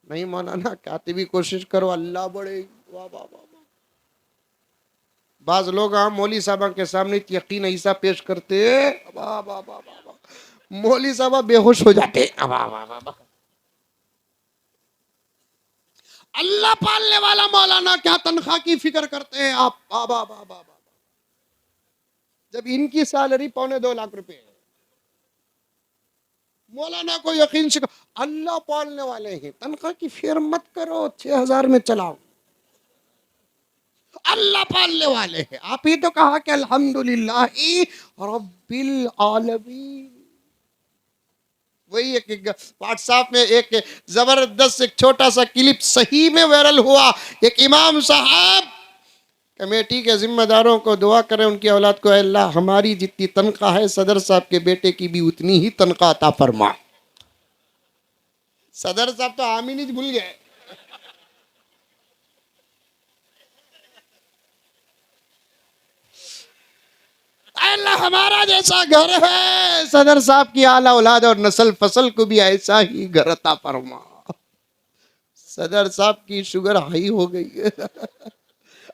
नहीं। मौलाना कहते भी कोशिश करो, अल्लाह बड़े। वाह वाह वाह। बाज लोग मौली साहबा के सामने यकीन ऐसा पेश करते, वाह वाह वाह वाह, मौली साहबा बेहोश हो जाते। वाह वाह वाह। अल्लाह पालने वाला मौलाना क्या तनख्वाह की फिक्र करते हैं आप? वाह वाह वाह वाह। जब इनकी सैलरी 2.25 लाख रुपए है। मौलाना को यकीन से अल्लाह पालने वाले हैं, तनख्वाह की फिक्र मत करो, 6000 में चलाओ, अल्लाह पालने वाले हैं। आप ही तो कहा कि अल्हम्दुलिल्लाहि रब्बिल आलमीन। वही एक व्हाट्सएप में एक जबरदस्त एक छोटा सा क्लिप सही में वायरल हुआ। एक इमाम साहब कमेटी के जिम्मेदारों को दुआ करें उनकी औलाद को, अल्लाह हमारी जितनी तनख्वाह है सदर साहब के बेटे की भी उतनी ही तनख्वाह अता फरमा। सदर साहब तो आमीन ही भूल गए। अल्लाह हमारा जैसा घर है, सदर साहब की आला औलाद और नस्ल फसल को भी ऐसा ही घर अता फरमा। सदर साहब की शुगर हाई हो गई है।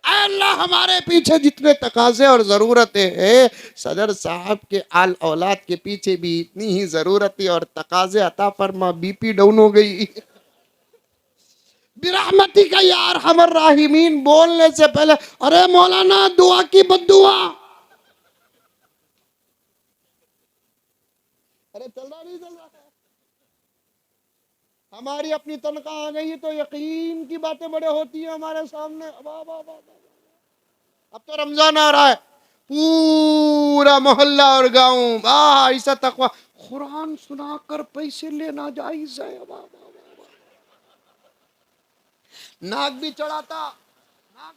अल्लाह हमारे पीछे जितने तकाजे और ज़रूरतें हैं, सदर साहब के आल औलाद के पीछे भी इतनी ही ज़रूरतें और तकाजे अता फरमा। बीपी डाउन हो गई। बिरहमती का यार हमर राहिमीन बोलने से पहले अरे मौलाना दुआ की बद्दुआ। अरे चल रहा नहीं चल रहा है। हमारी अपनी तनख्वाह आ गई तो यकीन की बातें बड़े होती हैं हमारे सामने। वाह वाह वाह। अब तो रमजान आ रहा है, पूरा मोहल्ला और गांव वाह ऐसा तकवा। कुरान सुनाकर पैसे लेना जायज है। वाह वाह। नाक भी चढ़ाता, नाक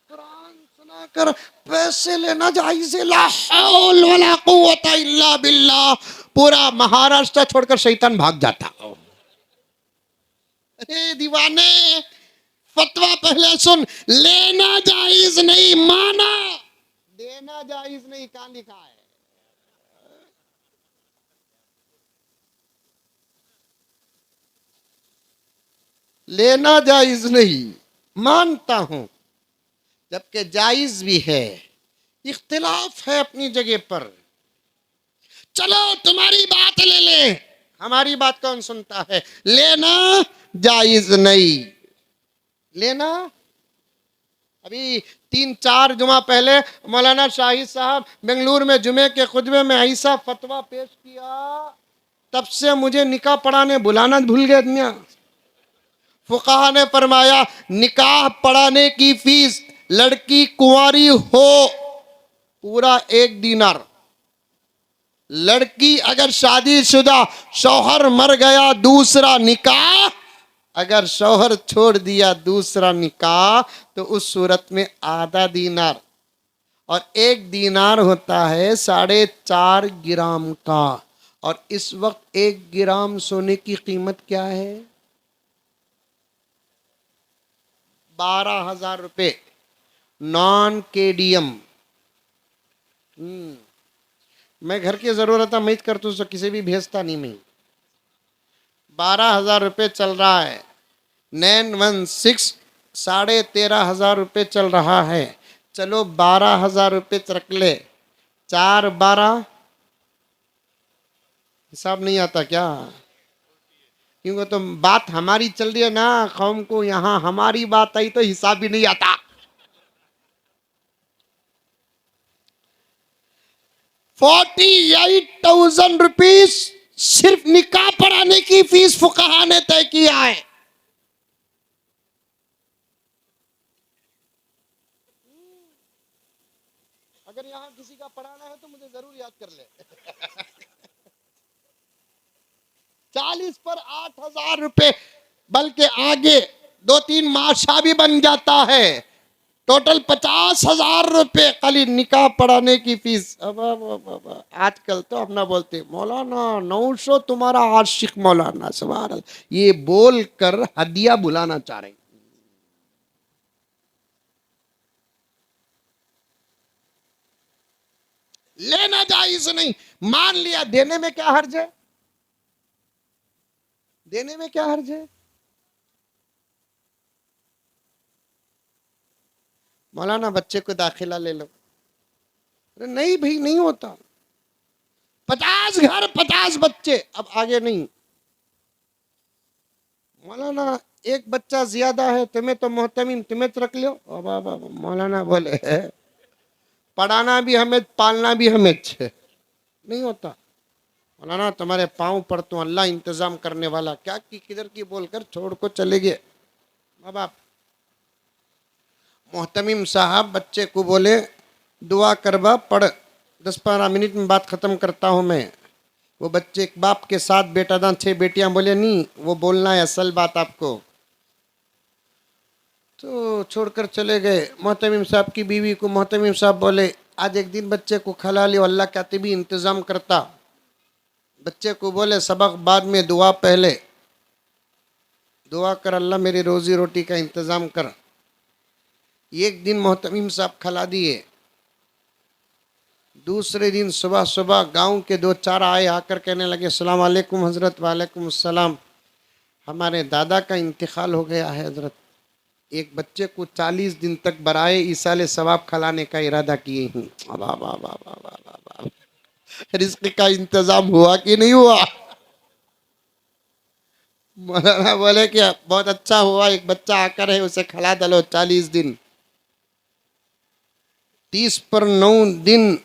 कुरान सुनाकर पैसे लेना जायज है। ला हौल वला कुव्वता इल्ला बिल्लाह। पूरा महाराष्ट्र छोड़कर शैतान भाग जाता। अरे दीवाने, फतवा पहले सुन। लेना जायज नहीं, माना देना जायज नहीं। कहां लिखा है? लेना जायज नहीं, मानता हूं, जबकि जायज भी है। इख्तिलाफ है अपनी जगह पर। चलो तुम्हारी बात ले ले, हमारी बात कौन सुनता है? लेना जायज नहीं। लेना, अभी 3-4 जुमा पहले मौलाना शाहिद साहब बेंगलुरु में जुमे के खुतबे में ऐसा फतवा पेश किया, तब से मुझे निकाह पढ़ाने बुलाना भूल गए दुनिया। फुकाहा ने फरमाया निकाह पढ़ाने की फीस लड़की कुंवारी हो पूरा 1 दीनार। लड़की अगर शादीशुदा, शौहर मर गया, दूसरा निकाह, अगर शौहर छोड़ दिया दूसरा निकाह, तो उस सूरत में आधा दीनार। और 1 दीनार होता है 4.5 ग्राम का। और इस वक्त 1 ग्राम सोने की कीमत क्या है? 12,000 रुपये नॉन केडीएम। मैं घर की जरूरत मैं करता हूँ, किसी भी भेजता नहीं मैं। 12,000 रुपये चल रहा है। 916 13,500 रुपये चल रहा है। चलो 12,000 रुपये रख ले। 4-12 हिसाब नहीं आता क्या? क्योंकि तो बात हमारी चल रही है ना कौम को, यहाँ हमारी बात आई तो हिसाब भी नहीं आता। 48,000 रुपीस सिर्फ निकाह पढ़ाने की फीस फुकाहा ने तय किया है। अगर यहां किसी का पढ़ाना है तो मुझे जरूर याद कर ले। 40 पर 8,000 रुपए, बल्कि आगे 2-3 माशा भी बन जाता है। टोटल 50,000 रुपए खाली निकाह पढ़ाने की फीस। अब आजकल तो अपना बोलते मौलाना 900 तुम्हारा आशिक मौलाना सुभान अल्लाह, ये बोल कर हदिया बुलाना चाह रहे। लेना जायज नहीं, मान लिया, देने में क्या हर्ज है? देने में क्या हर्ज है? मौलाना बच्चे को दाखिला ले लो। अरे नहीं भाई, नहीं होता। 50 घर 50 बच्चे, अब आगे नहीं। मौलाना एक बच्चा ज्यादा है, तुम्हें तो मोहतमिम, तुम्हें तो रख लो। मौलाना बोले पढ़ाना भी हमें, पालना भी हमें। नहीं होता। मौलाना तुम्हारे पाँव पर तो अल्लाह इंतजाम करने वाला, क्या की किधर की बोलकर छोड़ को चले गए माँ बाप। मोहतमिम साहब बच्चे को बोले दुआ करवा, पढ़, 10-15 मिनट में बात खत्म करता हूँ मैं। वो बच्चे एक बाप के 7 बेटा दान 6 बेटियां, बोले नहीं वो बोलना है असल बात आपको। तो छोड़कर चले गए। मोहतमिम साहब की बीवी को मोहतमिम साहब बोले आज एक दिन बच्चे को खिला लियो, अल्लाह कहते भी इंतज़ाम करता। बच्चे को बोले सबक बाद में, दुआ पहले। दुआ कर अल्लाह मेरी रोजी रोटी का इंतज़ाम कर। एक दिन मोहतमिम साहब खिला दिए। दूसरे दिन सुबह सुबह गांव के 2-4 आए, आकर कहने लगे अस्सलाम वालेकुम हज़रत। वालेकुम अस्सलाम, हमारे दादा का इंतकाल हो गया है हज़रत। एक बच्चे को 40 दिन तक बराए ईसाले सवाब खिलाने का इरादा किए हैं। वाह वाह वाह वाह वाह वाह वाह वाह। रिस्क का इंतजाम हुआ कि नहीं हुआ? मौलाना बोले कि बहुत अच्छा हुआ, एक बच्चा आकर है उसे खिला दलो 40 दिन। 30 पर 9 दिन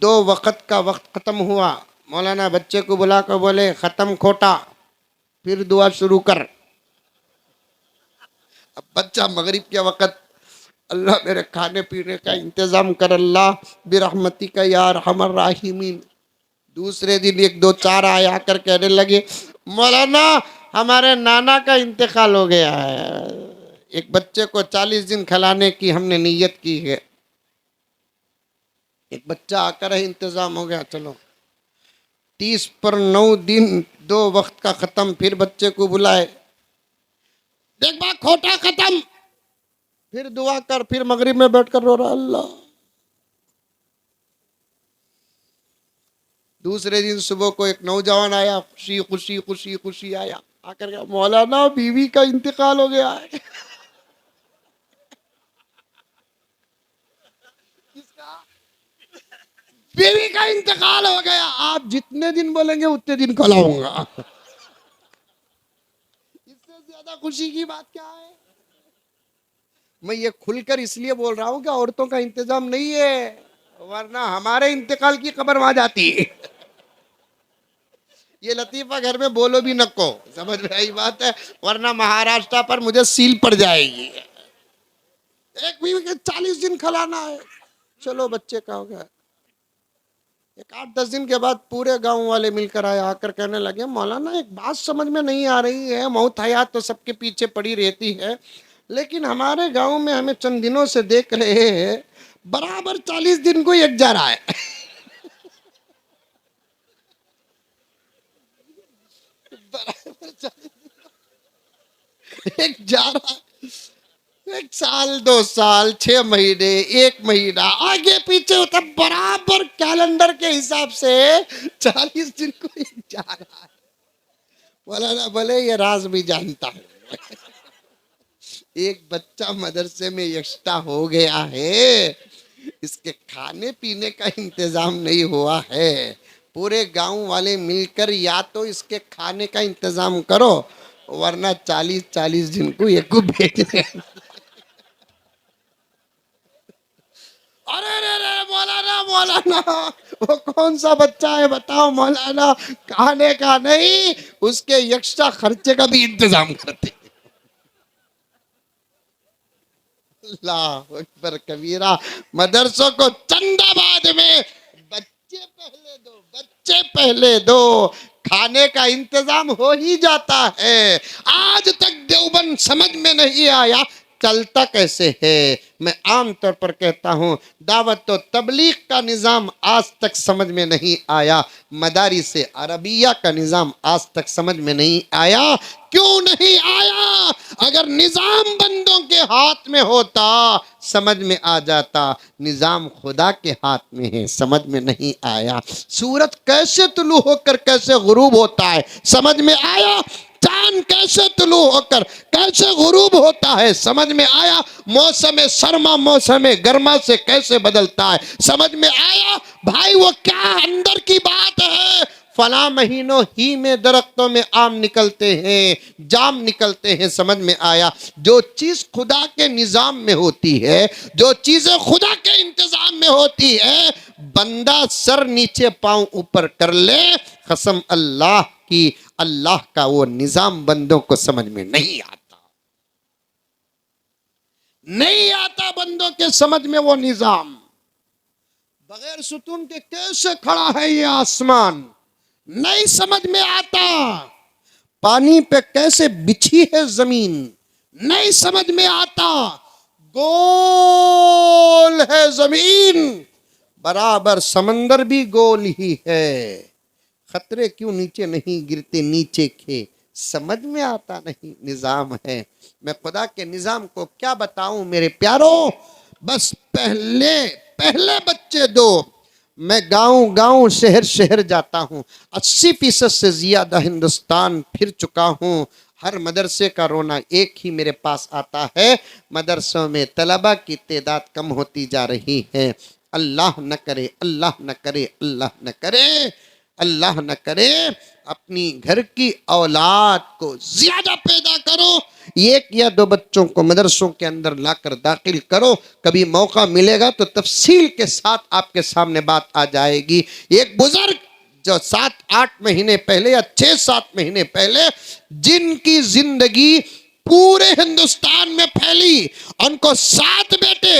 2 वक्त का वक्त खत्म हुआ। मौलाना बच्चे को बुला कर बोले खत्म खोटा, फिर दुआ शुरू कर। अब बच्चा मगरिब के वक्त, अल्लाह मेरे खाने पीने का इंतजाम कर अल्लाह बिरहमती का यार हमर राहिमीन। दूसरे दिन 1 2 4 आए आकर कहने लगे मौलाना हमारे नाना का इंतकाल हो गया है। एक बच्चे को 40 दिन खिलाने की हमने नीयत की है। एक बच्चा आकर है इंतजाम हो गया, चलो 30 पर 9 दिन 2 वक्त का खत्म। फिर बच्चे को बुलाए, देख बा खोटा खत्म, फिर दुआ कर। फिर मगरिब में बैठकर रो रहा अल्लाह। दूसरे दिन सुबह को एक नौजवान आया, खुशी खुशी खुशी खुशी आया, आकर कहा मौलाना बीवी का इंतकाल हो गया है। बीवी का इंतकाल हो गया, आप जितने दिन बोलेंगे उतने दिन खिलाऊंगा। इससे ज्यादा खुशी की बात क्या है? मैं ये खुलकर इसलिए बोल रहा हूं कि औरतों का इंतजाम नहीं है, वरना हमारे इंतकाल की खबर वहां जाती है। ये लतीफा घर में बोलो भी नको, समझ में आई बात है, वरना महाराष्ट्र पर मुझे सील पड़ जाएगी। एक बीवी के 40 दिन खिलाना है, चलो बच्चे का हो गया। एक 8-10 दिन के बाद पूरे गांव वाले मिलकर आए, आकर कहने लगे मौलाना एक बात समझ में नहीं आ रही है, मौत हयात तो सबके पीछे पड़ी रहती है, लेकिन हमारे गांव में हमें चंद दिनों से देख रहे हैं बराबर 40 दिन को एक जा रहा है। बराबर 40 एक जा रहा है। 1 साल 2 साल 6 महीने 1 महीना आगे पीछे होता, बराबर कैलेंडर के हिसाब से 40 दिन को एक जा रहा है। मौलाना बोले ये राज भी जानता है। एक बच्चा मदरसे में एक्स्ट्रा हो गया है, इसके खाने पीने का इंतजाम नहीं हुआ है। पूरे गांव वाले मिलकर या तो इसके खाने का इंतजाम करो, वरना 40-40 दिन को एक को भेज दे। अरे रे रे मौलाना मौलाना वो कौन सा बच्चा है बताओ मौलाना, खाने का नहीं उसके एक्स्ट्रा खर्चे का भी इंतजाम करते। अल्लाह अकबर कबीरा। मदरसों को चंदाबाद में बच्चे पहले दो, बच्चे पहले दो, खाने का इंतजाम हो ही जाता है। आज तक देवबंद समझ में नहीं आया चलता कैसे है। मैं आम तौर पर कहता हूँ दावत तो तबलीग का निज़ाम आज तक समझ में नहीं आया, मदारिस अरबिया का निज़ाम आज तक समझ में नहीं आया। क्यों नहीं आया? अगर निज़ाम बंदों के हाथ में होता समझ में आ जाता, निज़ाम खुदा के हाथ में है, समझ में नहीं आया। सूरज कैसे तुलू होकर कैसे गुरूब होता है समझ में आया, चांद कैसे तुलू होकर कैसे गुरूब होता है समझ में आया, मौसम सरमा मौसम गर्मा से कैसे बदलता है समझ में आया। भाई वो क्या अंदर की बात है, फला महीनों ही में दरख्तों में आम निकलते हैं, जाम निकलते हैं, समझ में आया। जो चीज खुदा के निजाम में होती है, जो चीजें खुदा के इंतजाम में होती है, बंदा सर नीचे पांव ऊपर कर ले, कसम अल्लाह की, अल्लाह का वो निजाम बंदों को समझ में नहीं आता, नहीं आता बंदों के समझ में वो निजाम। बगैर सुतून के कैसे खड़ा है ये आसमान, नहीं समझ में आता। पानी पे कैसे बिछी है जमीन, नहीं समझ में आता। गोल है जमीन, बराबर समंदर भी गोल ही है, खतरे क्यों नीचे नहीं गिरते नीचे के, समझ में आता नहीं, निजाम है। मैं खुदा के निजाम को क्या बताऊं मेरे प्यारों, बस पहले पहले बच्चे दो, मैं गांव गांव शहर शहर जाता हूँ, 80% से ज्यादा हिंदुस्तान फिर चुका हूँ। हर मदरसे का रोना एक ही मेरे पास आता है, मदरसों में तलबा की तादाद कम होती जा रही है। अल्लाह न करे, अल्लाह न करे, अल्लाह न करे, अल्लाह न करे, अपनी घर की औलाद को ज्यादा पैदा करो, एक या दो बच्चों को मदरसों के अंदर लाकर दाखिल करो। कभी मौका मिलेगा तो तफसील के साथ आपके सामने बात आ जाएगी। एक बुजुर्ग जो 7-8 महीने पहले या 6-7 महीने पहले जिनकी जिंदगी पूरे हिंदुस्तान में फैली, उनको 7 बेटे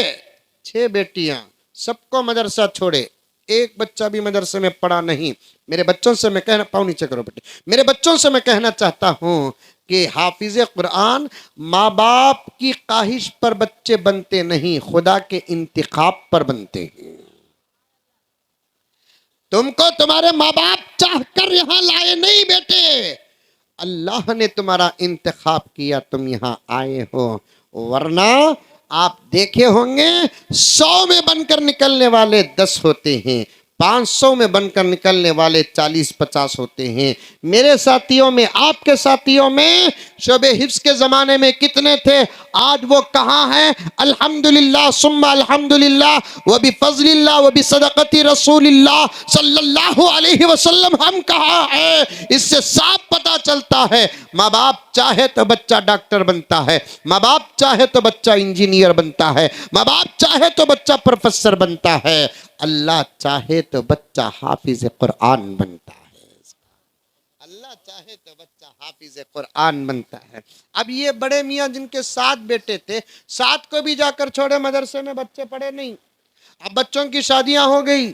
6 बेटियां, सबको मदरसा छोड़े, एक बच्चा भी मदरसे में पढ़ा नहीं। मेरे बच्चों से मैं कहना, पाँव नीचे करो बेटे, मेरे बच्चों से मैं कहना चाहता हूं कि हाफिज कुरान माँ बाप की ख्वाहिश पर बच्चे बनते नहीं, खुदा के इंतखाब पर बनते हैं। तुमको तुम्हारे माँ बाप चाहकर यहां लाए नहीं बेटे, अल्लाह ने तुम्हारा इंतखाब किया, तुम यहां आए हो। वरना आप देखे होंगे 100 में बनकर निकलने वाले 10 होते हैं, 500 में बनकर निकलने वाले 40-50 होते हैं। मेरे साथियों में, आपके साथियों में शोबे हिफ्स के जमाने में कितने थे, आज वो कहां हैं? अल्हम्दुलिल्लाह सुम्मा अल्हम्दुलिल्लाह व बिफज़लिल्लाह व बिसदक़ति रसूलिल्लाह सल्लल्लाहु अलैहि वसल्लम हम कहां हैं? इससे साफ पता चलता है, माँ बाप चाहे तो बच्चा डॉक्टर बनता है, माँ बाप चाहे तो बच्चा इंजीनियर बनता है, माँ बाप चाहे तो बच्चा प्रोफेसर बनता है, अल्लाह चाहे तो बच्चा हाफिज कुरान बनता है। अल्लाह चाहे तो बच्चा हाफिज कुरान बनता है। अब ये बड़े मियाँ जिनके 7 बेटे थे, 7 को भी जाकर छोड़े मदरसे में, बच्चे पढ़े नहीं। अब बच्चों की शादियां हो गई,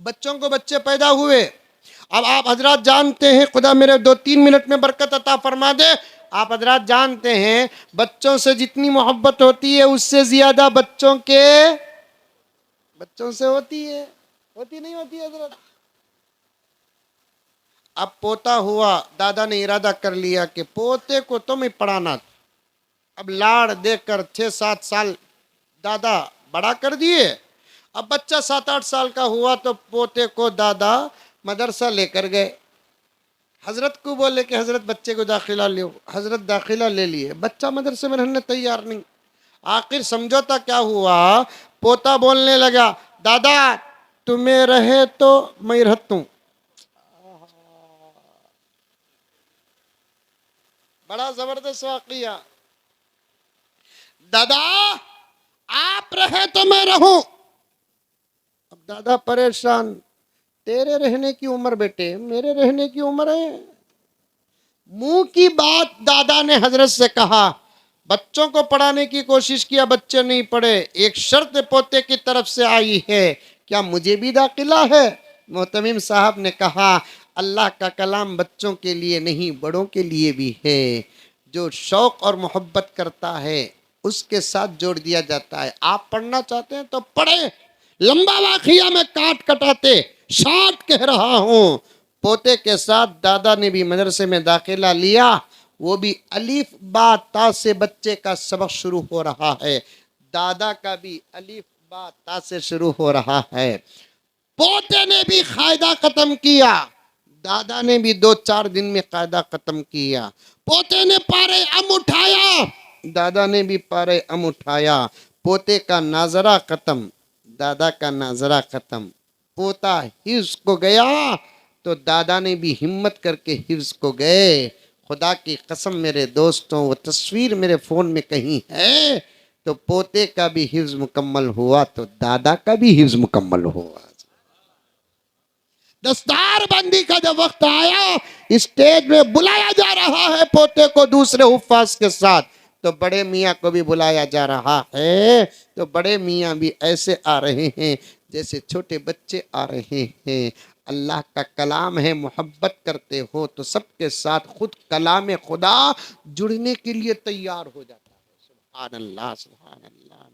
बच्चों को बच्चे पैदा हुए। अब आप हजरात जानते हैं, खुदा मेरे 2-3 मिनट में बरकत अता फरमा दे, आप हजरात जानते हैं बच्चों से जितनी मोहब्बत होती है उससे ज्यादा बच्चों से होती है, होती नहीं होती हजरत? अब पोता हुआ, दादा ने इरादा कर लिया कि पोते को तो मैं पढ़ाना। अब लाड़ देकर 6-7 साल दादा बड़ा कर दिए। अब बच्चा 7-8 साल का हुआ तो पोते को दादा मदरसा लेकर गए। हजरत को बोले कि हजरत बच्चे को दाखिला लो, हजरत दाखिला ले लिए, बच्चा मदरसे में रहने तैयार नहीं। आखिर समझौता क्या हुआ, पोता बोलने लगा, दादा तुम्हें रहे तो मैं रहता हूं। बड़ा जबरदस्त वाकया, दादा आप रहे तो मैं रहूं। अब दादा परेशान, तेरे रहने की उम्र बेटे, मेरे रहने की उम्र है। मुंह की बात दादा ने हजरत से कहा, बच्चों को पढ़ाने की कोशिश किया, बच्चे नहीं पढ़े। एक शर्त पोते की तरफ से आई है, क्या मुझे भी दाखिला है? मोहतमिम साहब ने कहा, अल्लाह का कलाम बच्चों के लिए नहीं बड़ों के लिए भी है। जो शौक और मोहब्बत करता है उसके साथ जोड़ दिया जाता है। आप पढ़ना चाहते हैं तो पढ़े। लंबा वाकया में काट कटाते शार्ट कह रहा हूं। पोते के साथ दादा ने भी मदरसे में दाखिला लिया, वो भी अलीफ बा ता से बच्चे का सबक शुरू हो रहा है। दादा का भी अलीफ बा ता से शुरू हो रहा है। पोते ने भी कायदा खत्म किया, दादा ने भी 2-4 दिन में कायदा खत्म किया। पोते ने पारे अम उठाया, दादा ने भी पारे अम उठाया। पोते का नाजरा खत्म, दादा का नाजरा खत्म। पोता हिफ्ज को गया तो दादा ने भी हिम्मत करके हिफ्ज को गए। खुदा की कसम मेरे दोस्तों, वो तस्वीर मेरे फोन में कहीं है, तो पोते का भी हिफ्ज मुकम्मल हुआ तो दादा का भी हिफ्ज मुकम्मल हुआ। दस्तार बंदी का जब वक्त आया, स्टेज में बुलाया जा रहा है पोते को दूसरे हुफ्फाज के साथ, तो बड़े मियाँ को भी बुलाया जा रहा है। तो बड़े मियाँ भी ऐसे आ रहे हैं जैसे छोटे बच्चे आ रहे हैं। अल्लाह का कलाम है, मोहब्बत करते हो तो सबके साथ खुद कलाम खुदा जुड़ने के लिए तैयार हो जाता है। सुभान अल्लाह, सुभान अल्लाह।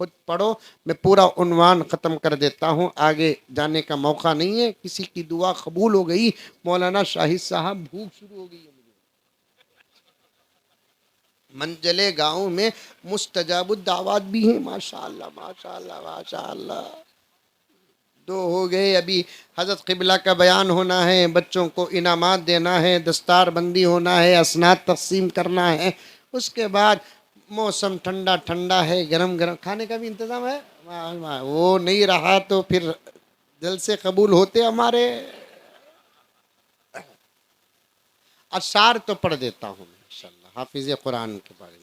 खुद पढ़ो, मैं पूरा उन्वान ख़त्म कर देता हूँ, आगे जाने का मौका नहीं है। किसी की दुआ कबूल हो गई, मौलाना शाहिद साहब, भूख शुरू हो गई है मुझे। मंजले गांव में मुस्तजाबुद दावत भी है, माशाअल्लाह माशाअल्लाह माशाअल्लाह। दो हो गए। अभी हज़रत क़िबला का बयान होना है, बच्चों को इनामात देना है, दस्तार बंदी होना है, असनाद तकसीम करना है। उसके बाद मौसम ठंडा ठंडा है, गरम गरम खाने का भी इंतज़ाम है। वाह वाह, वो नहीं रहा तो फिर जलसे कबूल होते हमारे। अशार तो पढ़ देता हूँ इंशाअल्लाह हाफिज़ कुरान के बारे में।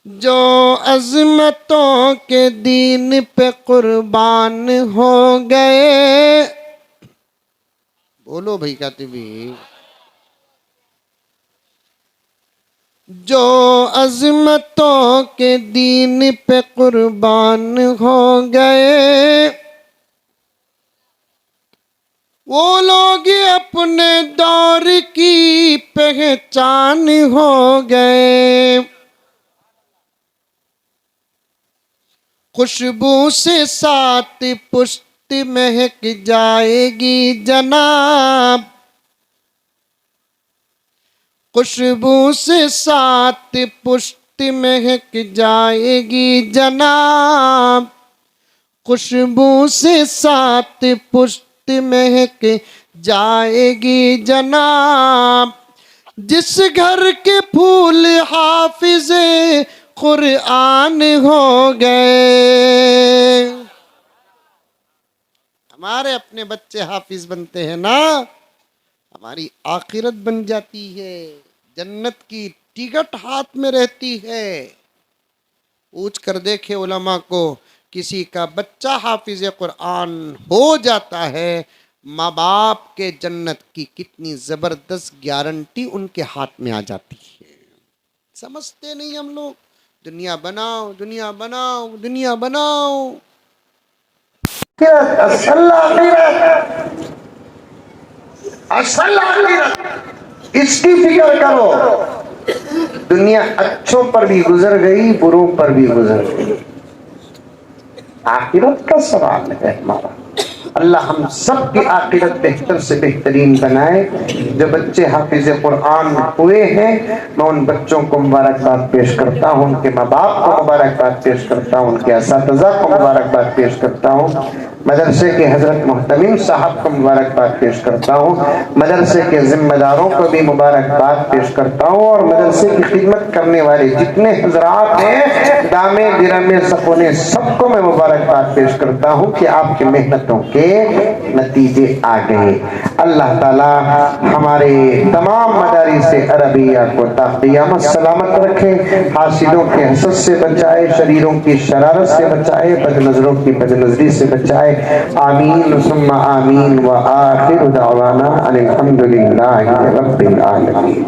जो अज़मतों के दीन पे कुर्बान हो गए, बोलो भाई कातिबी। जो अज़मतों के दीन पे कुर्बान हो गए, वो लोग अपने दौर की पहचान हो गए। खुशबू से सात पुश्त महक जाएगी जनाब, खुशबू से सात पुश्त महक जाएगी जनाब, खुशबू से सात पुश्त महक जाएगी जनाब। जिस घर के फूल हाफिज़े कुरआन हो गए, हमारे अपने बच्चे हाफिज बनते हैं ना, हमारी आखिरत बन जाती है, जन्नत की टिकट हाथ में रहती है। पूछ कर देखे उलमा को, किसी का बच्चा हाफिज कुरान हो जाता है, माँ बाप के जन्नत की कितनी ज़बरदस्त गारंटी उनके हाथ में आ जाती है। समझते नहीं हम लोग, दुनिया बनाओ दुनिया बनाओ दुनिया बनाओ। असल आखिरत, असल आखिरत, इसकी फिक्र करो। दुनिया अच्छों पर भी गुजर गई, बुरों पर भी गुजर गई, आखिरत का सवाल है हमारा। अल्लाह हम सब की आखिरत बेहतर से बेहतरीन बनाए। जो बच्चे हाफिज कुरान हुए हैं, मैं उन बच्चों को मुबारकबाद पेश करता हूँ, उनके माँ बाप को मुबारकबाद पेश करता हूँ, उनके असातिज़ा को मुबारकबाद पेश करता हूँ, मदरसे के हजरत मोहतमिम साहब को मुबारकबाद पेश करता हूँ, मदरसे के जिम्मेदारों को भी मुबारकबाद पेश करता हूँ, और मदरसे की खिदमत करने वाले जितने हजरात हैं, दामे गिरमे सकोने, सबको मैं मुबारकबाद पेश करता हूँ कि आपकी मेहनतों के नतीजे आ गए। अल्लाह ताला हमारे तमाम मदारिस अरबिया को क़यामत सलामत रखे, हासिदों के हसद से बचाए, शरीरों की शरारत से बचाए, बदनजरों की बदनजरी से बचाए। आमीन सुम्मा आमीन व आखिर दावाना अनिल हम्दुलिल्लाहि रब्बिल आलमीन।